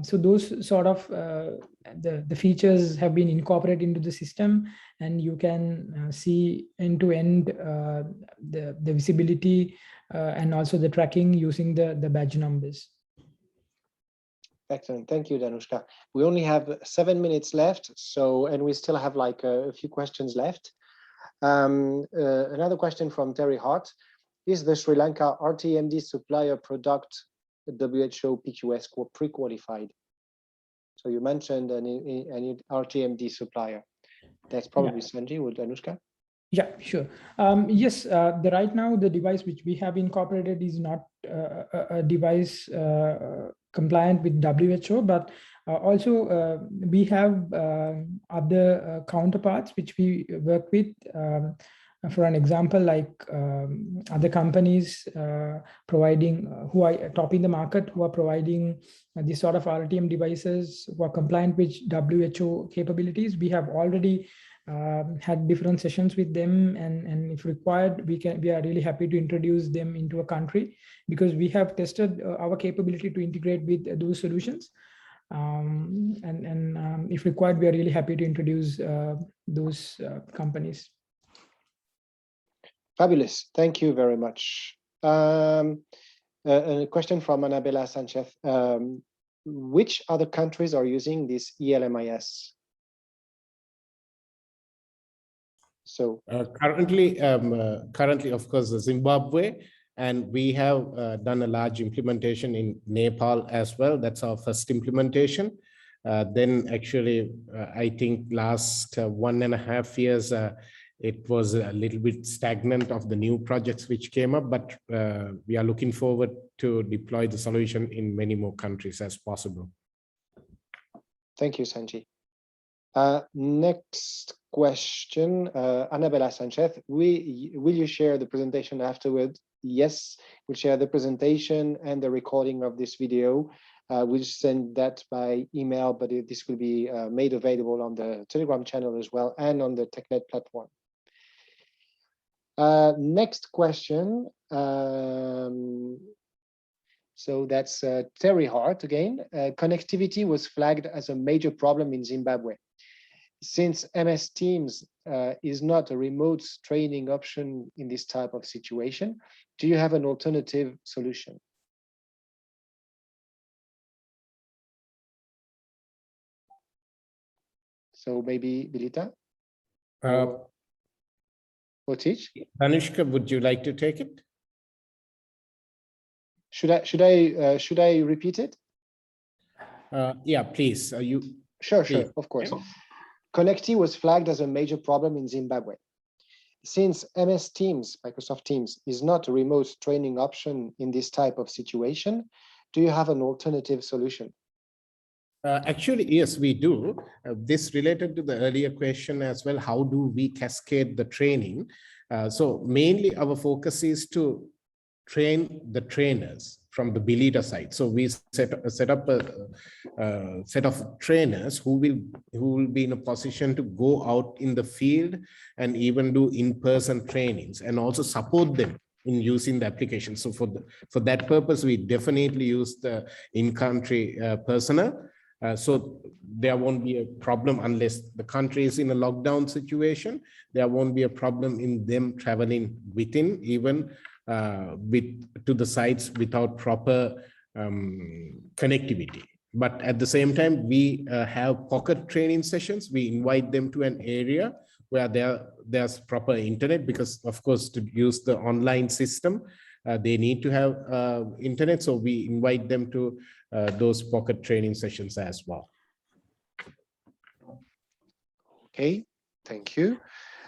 So those sort of the features have been incorporated into the system, and you can see end-to-end the visibility and also the tracking using the badge numbers. Excellent. Thank you, Danushka. We only have 7 minutes left, and we still have like a few questions left. Another question from Terry Hart. Is the Sri Lanka RTMD supplier product WHO PQS pre-qualified? So you mentioned an RTMD supplier. That's probably Sanjay or Danushka. Yeah, sure. Yes, right now the device which we have incorporated is not a device compliant with WHO, but also we have other counterparts which we work with. For an example, like other companies providing who are top in the market, who are providing this sort of RTM devices who are compliant with WHO capabilities. We have already had different sessions with them, and if required, we are really happy to introduce them into a country, because we have tested our capability to integrate with those solutions. If required, we are really happy to introduce those companies. Fabulous. Thank you very much. A question from Annabella Sanchez. Which other countries are using this ELMIS? So currently, of course, Zimbabwe, and we have done a large implementation in Nepal as well. That's our first implementation. Then actually, I think last 1.5 years, it was a little bit stagnant of the new projects which came up, but we are looking forward to deploy the solution in many more countries as possible. Thank you, Sanjay. Next question, Annabella Sanchez. Will you share the presentation afterward? Yes, we'll share the presentation and the recording of this video. We'll send that by email, but this will be made available on the Telegram channel as well and on the TechNet platform. Next question. So that's Terry Hart again. Connectivity was flagged as a major problem in Zimbabwe. Since MS Teams is not a remote training option in this type of situation, do you have an alternative solution? So maybe Bileeta? Or Tish? Danushka, would you like to take it? Should I repeat it? Yeah, please. Sure, of course. Yeah. Connectivity was flagged as a major problem in Zimbabwe. Since MS Teams, Microsoft Teams, is not a remote training option in this type of situation, do you have an alternative solution? Actually, yes, we do. This related to the earlier question as well. How do we cascade the training? So mainly our focus is to train the trainers from the Billita side. So we set up a set of trainers who will be in a position to go out in the field and even do in-person trainings and also support them in using the application. So for that purpose, we definitely use the in-country personnel. So there won't be a problem unless the country is in a lockdown situation. There won't be a problem in them traveling within, even to the sites without proper connectivity. But at the same time, we have pocket training sessions. We invite them to an area where there's proper internet, because of course, to use the online system, they need to have internet. So we invite them to those pocket training sessions as well. Okay, thank you.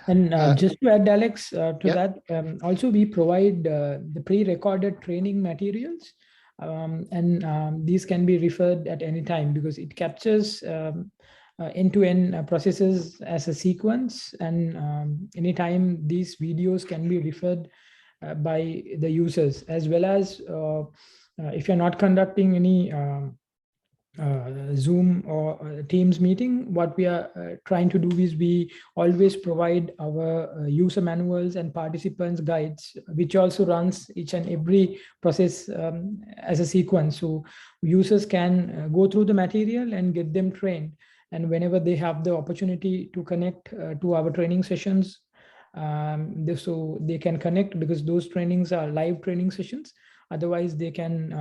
And just to add, Alex, to yeah. that, also we provide the pre-recorded training materials, and these can be referred at any time, because it captures end-to-end processes as a sequence, and anytime these videos can be referred by the users, as well as if you're not conducting any Zoom or Teams meeting, what we are trying to do is we always provide our user manuals and participants guides, which also runs each and every process as a sequence. So users can go through the material and get them trained. And whenever they have the opportunity to connect to our training sessions, so they can connect, because those trainings are live training sessions. Otherwise, they can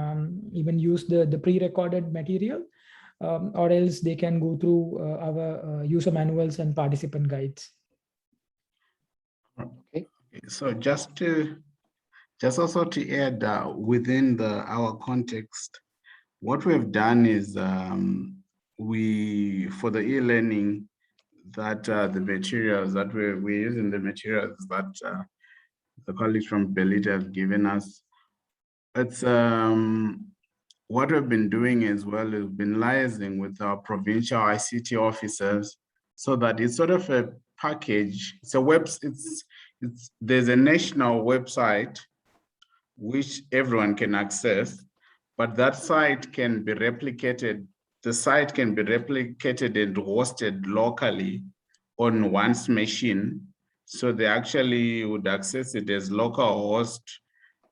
even use the pre-recorded material, or else they can go through our user manuals and participant guides. Okay. So just also to add within our context, what we have done is for the e-learning, that the materials that we're using, the materials that the colleagues from Billita have given us. It's what we've been doing as well is been liaising with our provincial ICT officers, so that it's sort of a package. It's a there's a national website which everyone can access, but that site can be replicated. The site can be replicated and hosted locally on one's machine. So they actually would access it as local host,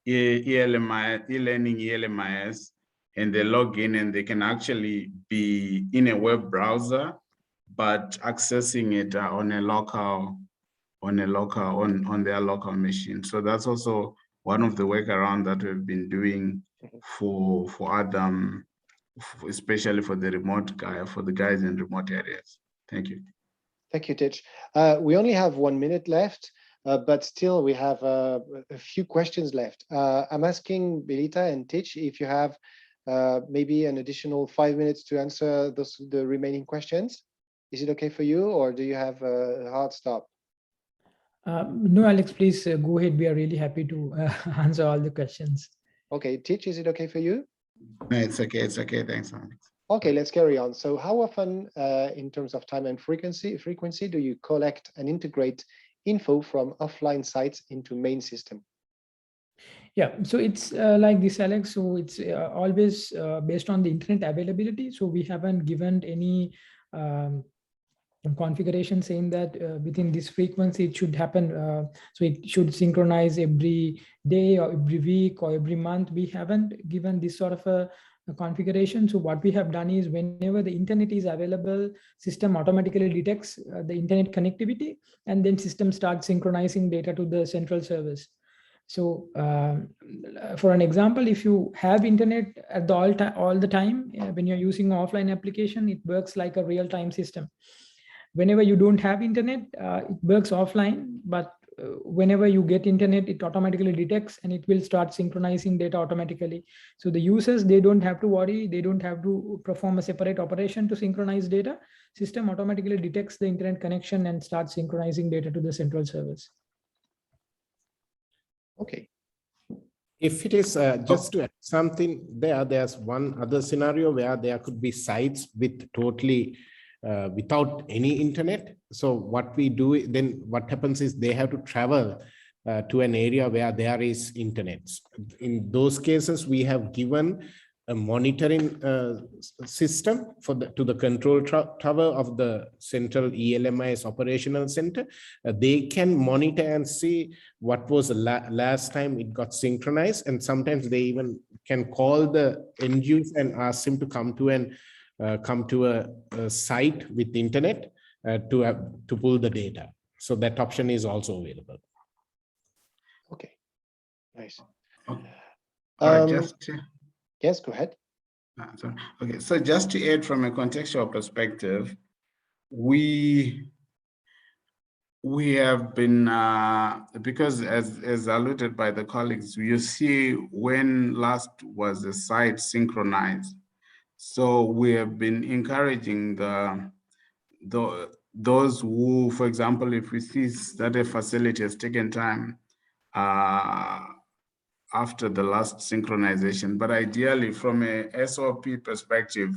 e-learning ELMIS, and they log in and they can actually be in a web browser, but accessing it on their local machine. So that's also one of the workarounds that we've been doing for other, especially for the guys in remote areas. Thank you. Thank you, Tich. We only have 1 minute left, but still we have a few questions left. I'm asking Bileeta and Tich if you have maybe an additional 5 minutes to answer the remaining questions. Is it okay for you, or do you have a hard stop? No, Alex, please go ahead. We are really happy to answer all the questions. Okay, Tich, is it okay for you? No, it's okay. It's okay. Thanks, Alex. Okay, let's carry on. So how often, in terms of time and frequency, do you collect and integrate info from offline sites into main system? Yeah, so it's like this, Alex. So it's always based on the internet availability. So we haven't given any configuration saying that within this frequency it should happen. So it should synchronize every day or every week or every month. We haven't given this sort of a configuration. So what we have done is, whenever the internet is available, system automatically detects the internet connectivity, and then system starts synchronizing data to the central service. So for an example, if you have internet at all the time, when you're using an offline application, it works like a real-time system. Whenever you don't have internet, it works offline, but whenever you get internet, it automatically detects and it will start synchronizing data automatically. So the users, they don't have to worry, they don't have to perform a separate operation to synchronize data. System automatically detects the internet connection and starts synchronizing data to the central service. Okay. If it is just to add something there's one other scenario where there could be sites with totally without any internet. So what we do then, what happens is they have to travel to an area where there is internet. In those cases, we have given a monitoring system for to the control tower of the central ELMIS operational center. They can monitor and see what was the last time it got synchronized, and sometimes they even can call the end user and ask him to come to a site with the internet to pull the data. So that option is also available. Okay, nice. Yes, go ahead. Sorry. Okay, so just to add from a contextual perspective, we have been, because as alluded by the colleagues, you see when last was the site synchronized. So we have been encouraging those who, for example, if we see that a facility has taken time after the last synchronization, but ideally from a SOP perspective,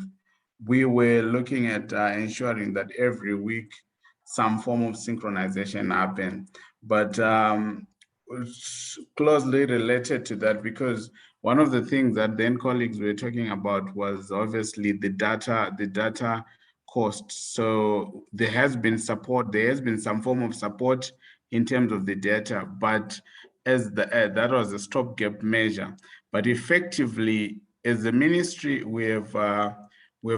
we were looking at ensuring that every week some form of synchronization happened. But closely related to that, because one of the things that then colleagues were talking about was obviously the data cost. So there has been support, there has been some form of support in terms of the data, but as that was a stopgap measure. But effectively, as a ministry, we've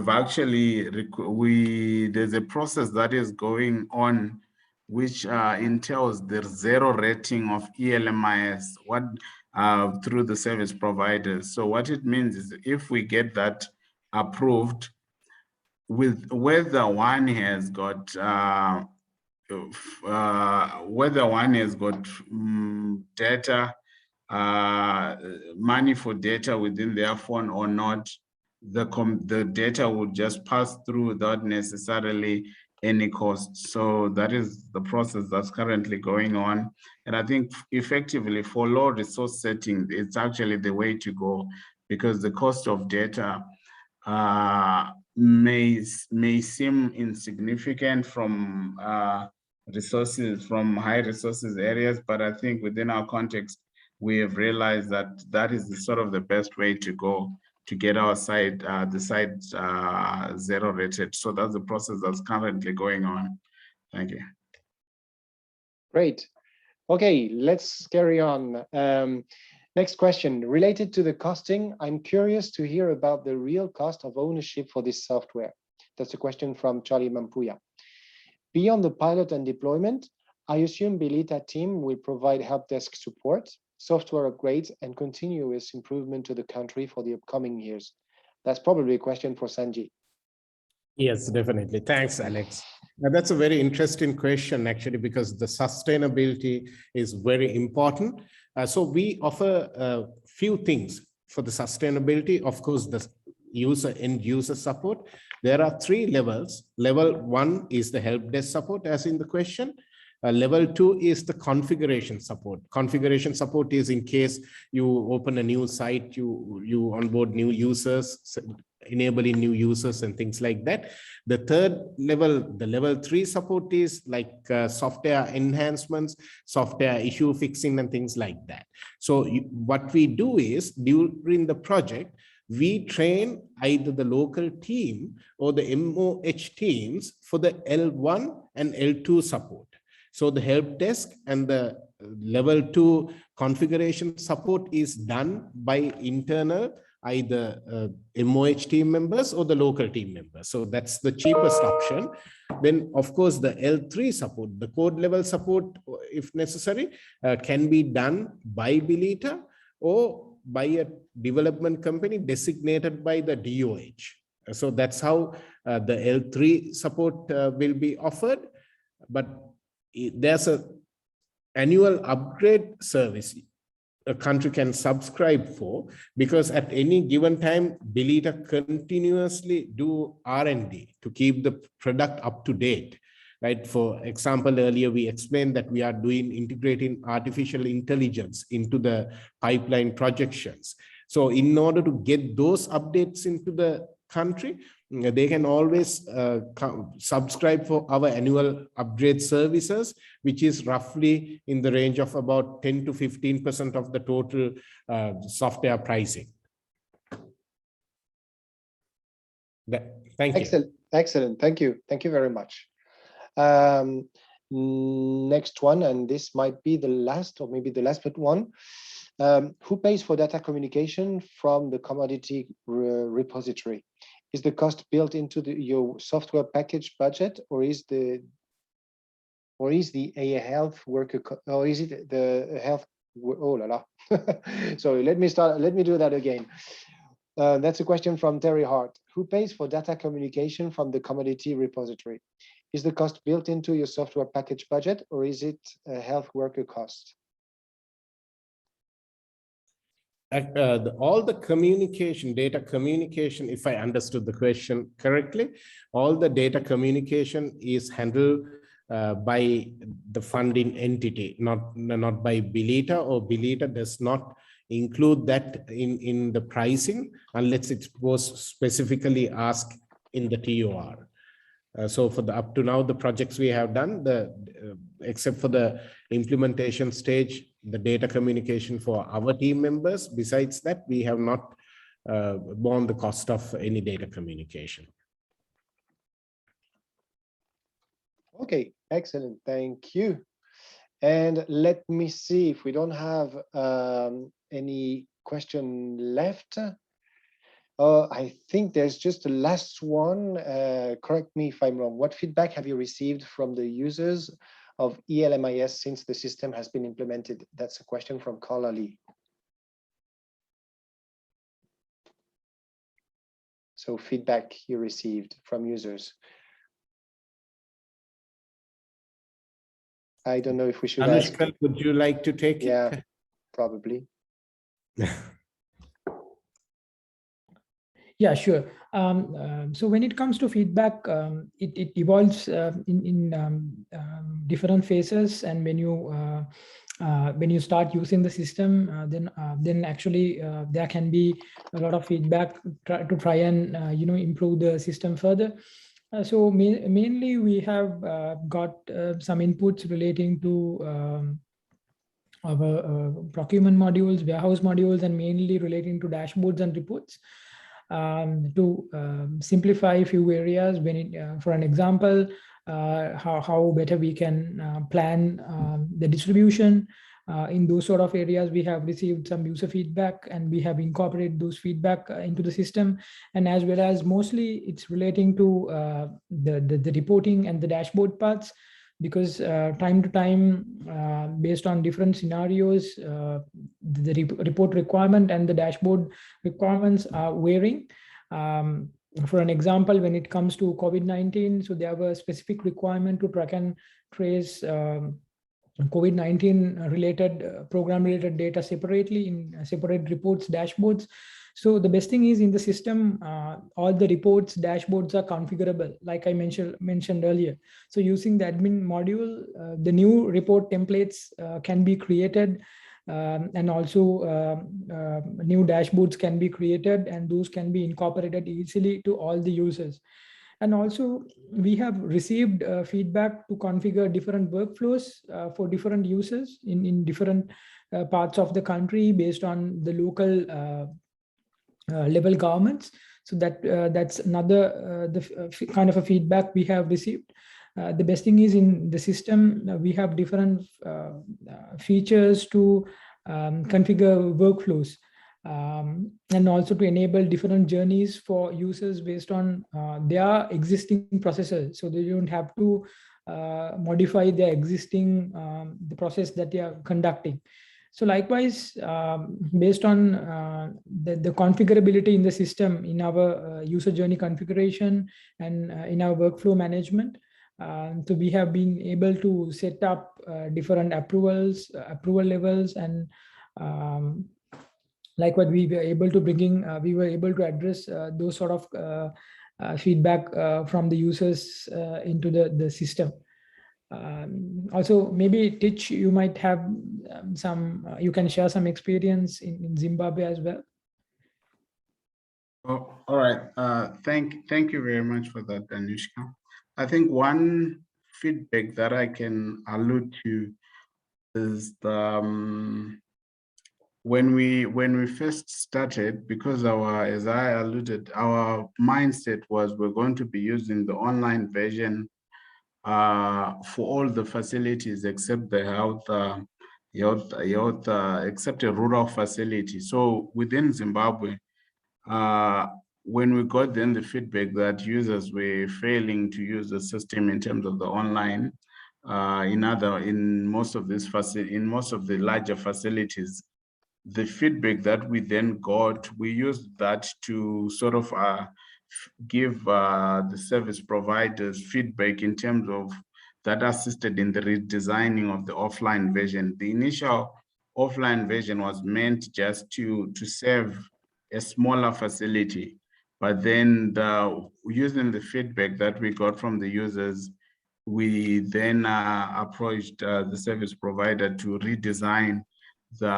actually there's a process that is going on which entails the zero rating of ELMIS through the service providers. So what it means is if we get that approved, with whether one has got data, money for data within their phone or not, the data will just pass through without necessarily any cost. So that is the process that's currently going on. And I think effectively for low resource setting, it's actually the way to go, because the cost of data may seem insignificant from resources, from high resources areas, but I think within our context, we have realized that that is the sort of the best way to go to get our site, the site zero rated. So that's the process that's currently going on. Thank you. Great. Okay, let's carry on. Next question, related to the costing, I'm curious to hear about the real cost of ownership for this software. That's a question from Charlie Mampuya. Beyond the pilot and deployment, I assume Bileeta team will provide help desk support, software upgrades, and continuous improvement to the country for the upcoming years. That's probably a question for Sanjay. Yes, definitely. Thanks, Alex. Now, that's a very interesting question, actually, because the sustainability is very important. So we offer a few things for the sustainability. Of course, the end user support. There are 3 levels. Level 1 is the help desk support, as in the question. Level 2 is the configuration support. Configuration support is in case you open a new site, you onboard new users, enabling new users and things like that. The third level, the level 3 support, is like software enhancements, software issue fixing and things like that. So what we do is, during the project, we train either the local team or the MOH teams for the L1 and L2 support. So the help desk and the level 2 configuration support is done by internal, either MOH team members or the local team members. So that's the cheapest option. Then, of course, the L3 support, the code level support, if necessary, can be done by Bileeta or by a development company designated by the DOH. So that's how the L3 support will be offered. But there's an annual upgrade service a country can subscribe for, because at any given time, Bileeta continuously do R&D to keep the product up to date. Right? For example, earlier we explained that we are integrating artificial intelligence into the pipeline projections. So in order to get those updates into the country, they can always subscribe for our annual upgrade services, which is roughly in the range of about 10 to 15% of the total software pricing. Thank you. Excellent, excellent. Thank you. Thank you very much. Next one, and this might be the last, or maybe the last but one. Who pays for data communication from the commodity repository? Is the cost built into your software package budget, or is the a health worker, or is it the health? Oh la la. Sorry, let me do that again. That's a question from Terry Hart. Who pays for data communication from the commodity repository? Is the cost built into your software package budget, or is it a health worker cost? All the communication, data communication, if I understood the question correctly, all the data communication is handled by the funding entity, not by Bileeta, or Bileeta does not include that in the pricing unless it was specifically asked in the TOR. So for the up to now, the projects we have done, except for the implementation stage, the data communication for our team members, besides that, we have not borne the cost of any data communication. Okay, excellent. Thank you. And let me see if we don't have any question left. I think there's just the last one. Correct me if I'm wrong. What feedback have you received from the users of ELMIS since the system has been implemented? That's a question from Carla Lee. So feedback you received from users. I don't know if we should Anushka, ask. would you like to take it? Yeah, probably. Yeah, sure. So when it comes to feedback, it evolves in different phases, and when you start using the system, then actually there can be a lot of feedback to try and improve the system further. So mainly we have got some inputs relating to our procurement modules, warehouse modules, and mainly relating to dashboards and reports. To simplify a few areas, for an example, how better we can plan the distribution. In those sort of areas, we have received some user feedback, and we have incorporated those feedback into the system. And as well as mostly it's relating to the reporting and the dashboard parts, because time to time, based on different scenarios, the report requirement and the dashboard requirements are varying. For an example, when it comes to COVID-19, so there were specific requirement to track and trace COVID-19 related program related data separately in separate reports, dashboards. So the best thing is in the system, all the reports, dashboards are configurable, like I mentioned earlier. So using the admin module, the new report templates can be created, and also new dashboards can be created, and those can be incorporated easily to all the users. And also we have received feedback to configure different workflows for different users in different parts of the country based on the local level governments. So that's another kind of a feedback we have received. The best thing is in the system, we have different features to configure workflows, and also to enable different journeys for users based on their existing processes. So they don't have to modify their existing the process that they are conducting. So likewise, based on the configurability in the system, in our user journey configuration and in our workflow management, so we have been able to set up different approval levels, and like what we were able to we were able to address those sort of feedback from the users into the system. Also, maybe Tich, you might have you can share some experience in Zimbabwe as well. Oh, all right. Thank you very much for that, Anushka. I think one feedback that I can allude to is when we first started, because as I alluded, our mindset was we're going to be using the online version for all the facilities except the health, except a rural facility. So within Zimbabwe, when we got then the feedback that users were failing to use the system in terms of the online, in most of the larger facilities, the feedback that we then got, we used that to sort of give the service providers feedback in terms of that assisted in the redesigning of the offline version. The initial offline version was meant just to serve a smaller facility, but then using the feedback that we got from the users, we then approached the service provider to redesign the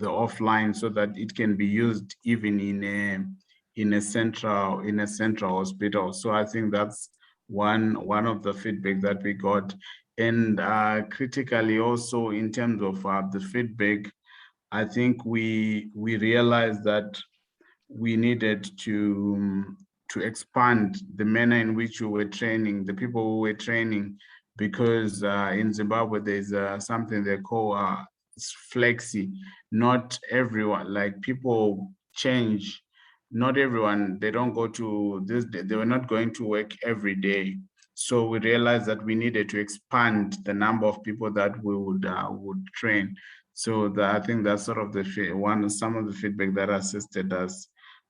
offline so that it can be used even in a central hospital. So I think that's one of the feedback that we got. And critically also in terms of the feedback, I think we realized that we needed to expand the manner in which we were training, the people who were training, because in Zimbabwe, there's something they call flexi. Not everyone, like people change. Not everyone, they don't go to this, they were not going to work every day. So we realized that we needed to expand the number of people that we would train. So I think that's sort of some of the feedback that assisted us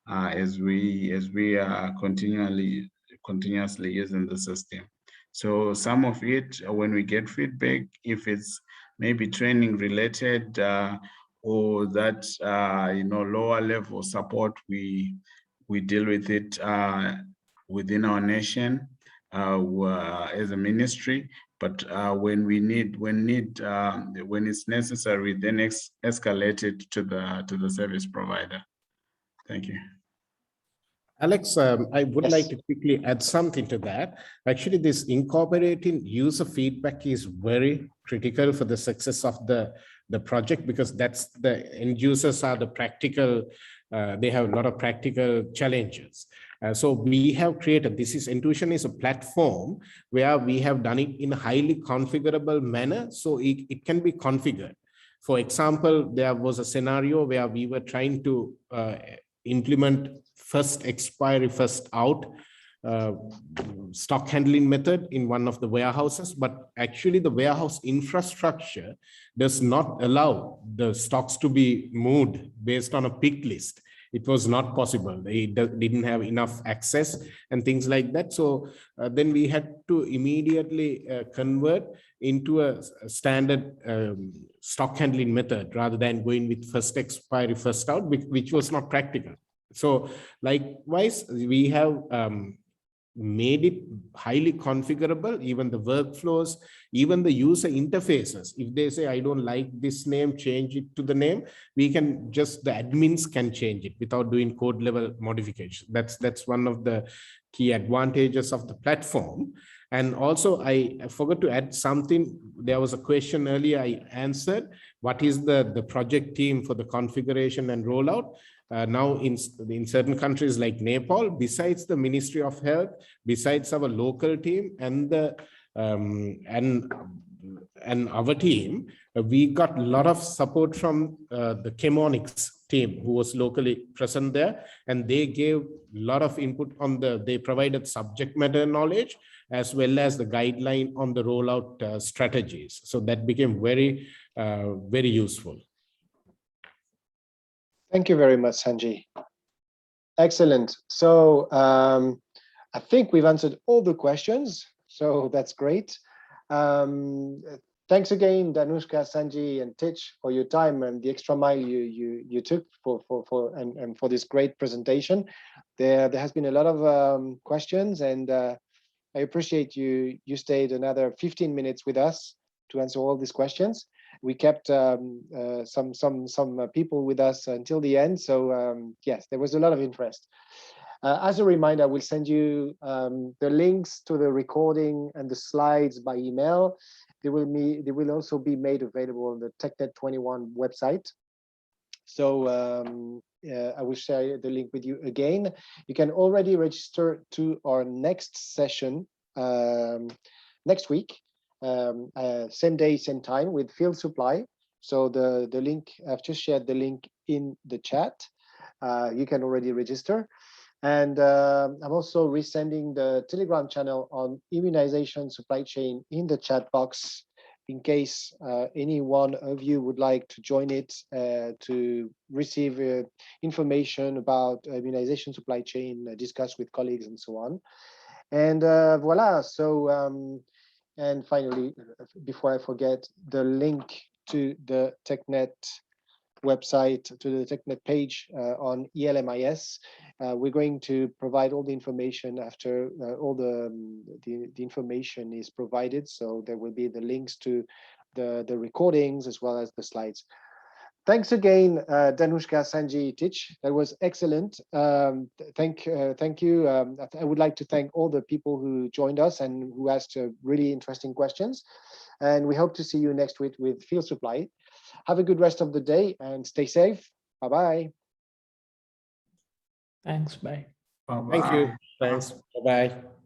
as we are continuously using the system. So some of it, when we get feedback, if it's maybe training related or that lower level support, we deal with it within our nation as a ministry. But when it's necessary, then escalate it to the service provider. Thank you. Alex, I would Yes. like to quickly add something to that. Actually, this incorporating user feedback is very critical for the success of the project, because that's the end users are the practical, they have a lot of practical challenges. So we have created, Intuition is a platform where we have done it in a highly configurable manner, so it can be configured. For example, there was a scenario where we were trying to implement first expiry, first out stock handling method in one of the warehouses, but actually the warehouse infrastructure does not allow the stocks to be moved based on a pick list. It was not possible. They didn't have enough access and things like that. So then we had to immediately convert into a standard stock handling method rather than going with first expiry, first out, which was not practical. So likewise, we have made it highly configurable, even the workflows, even the user interfaces. If they say, I don't like this name, change it to the name, we can just, the admins can change it without doing code level modification. That's one of the key advantages of the platform. And also, I forgot to add something. There was a question earlier I answered. What is the project team for the configuration and rollout? Now in certain countries like Nepal, besides the Ministry of Health, besides our local team and the and our team, we got a lot of support from the Chemonics team who was locally present there, and they gave a lot of input on they provided subject matter knowledge as well as the guideline on the rollout strategies. So that became very useful. Thank you very much, Sanjay. Excellent. So I think we've answered all the questions, so that's great. Thanks again, Danushka, Sanjay, and Tich, for your time and the extra mile you took for this great presentation. There has been a lot of questions, and I appreciate you stayed another 15 minutes with us to answer all these questions. We kept some people with us until the end, so yes, there was a lot of interest. As a reminder, I will send you the links to the recording and the slides by email. They will also be made available on the TechNet 21 website. So I will share the link with you again. You can already register to our next session next week, same day, same time with field supply. So the link, I've just shared the link in the chat. You can already register. And I'm also resending the Telegram channel on immunization supply chain in the chat box in case any one of you would like to join it to receive information about immunization supply chain, discuss with colleagues and so on. And voila, so, and finally, before I forget, the link to the TechNet website, to the TechNet page on ELMIS. We're going to provide all the information after all the information is provided. So there will be the links to the recordings as well as the slides. Thanks again, Danushka, Sanji, Tich. That was excellent. Thank you. I would like to thank all the people who joined us and who asked really interesting questions. And we hope to see you next week with Field Supply. Have a good rest of the day and stay safe. Bye-bye. Thanks. Bye. Bye-bye. Thank you. Thanks. Bye-bye.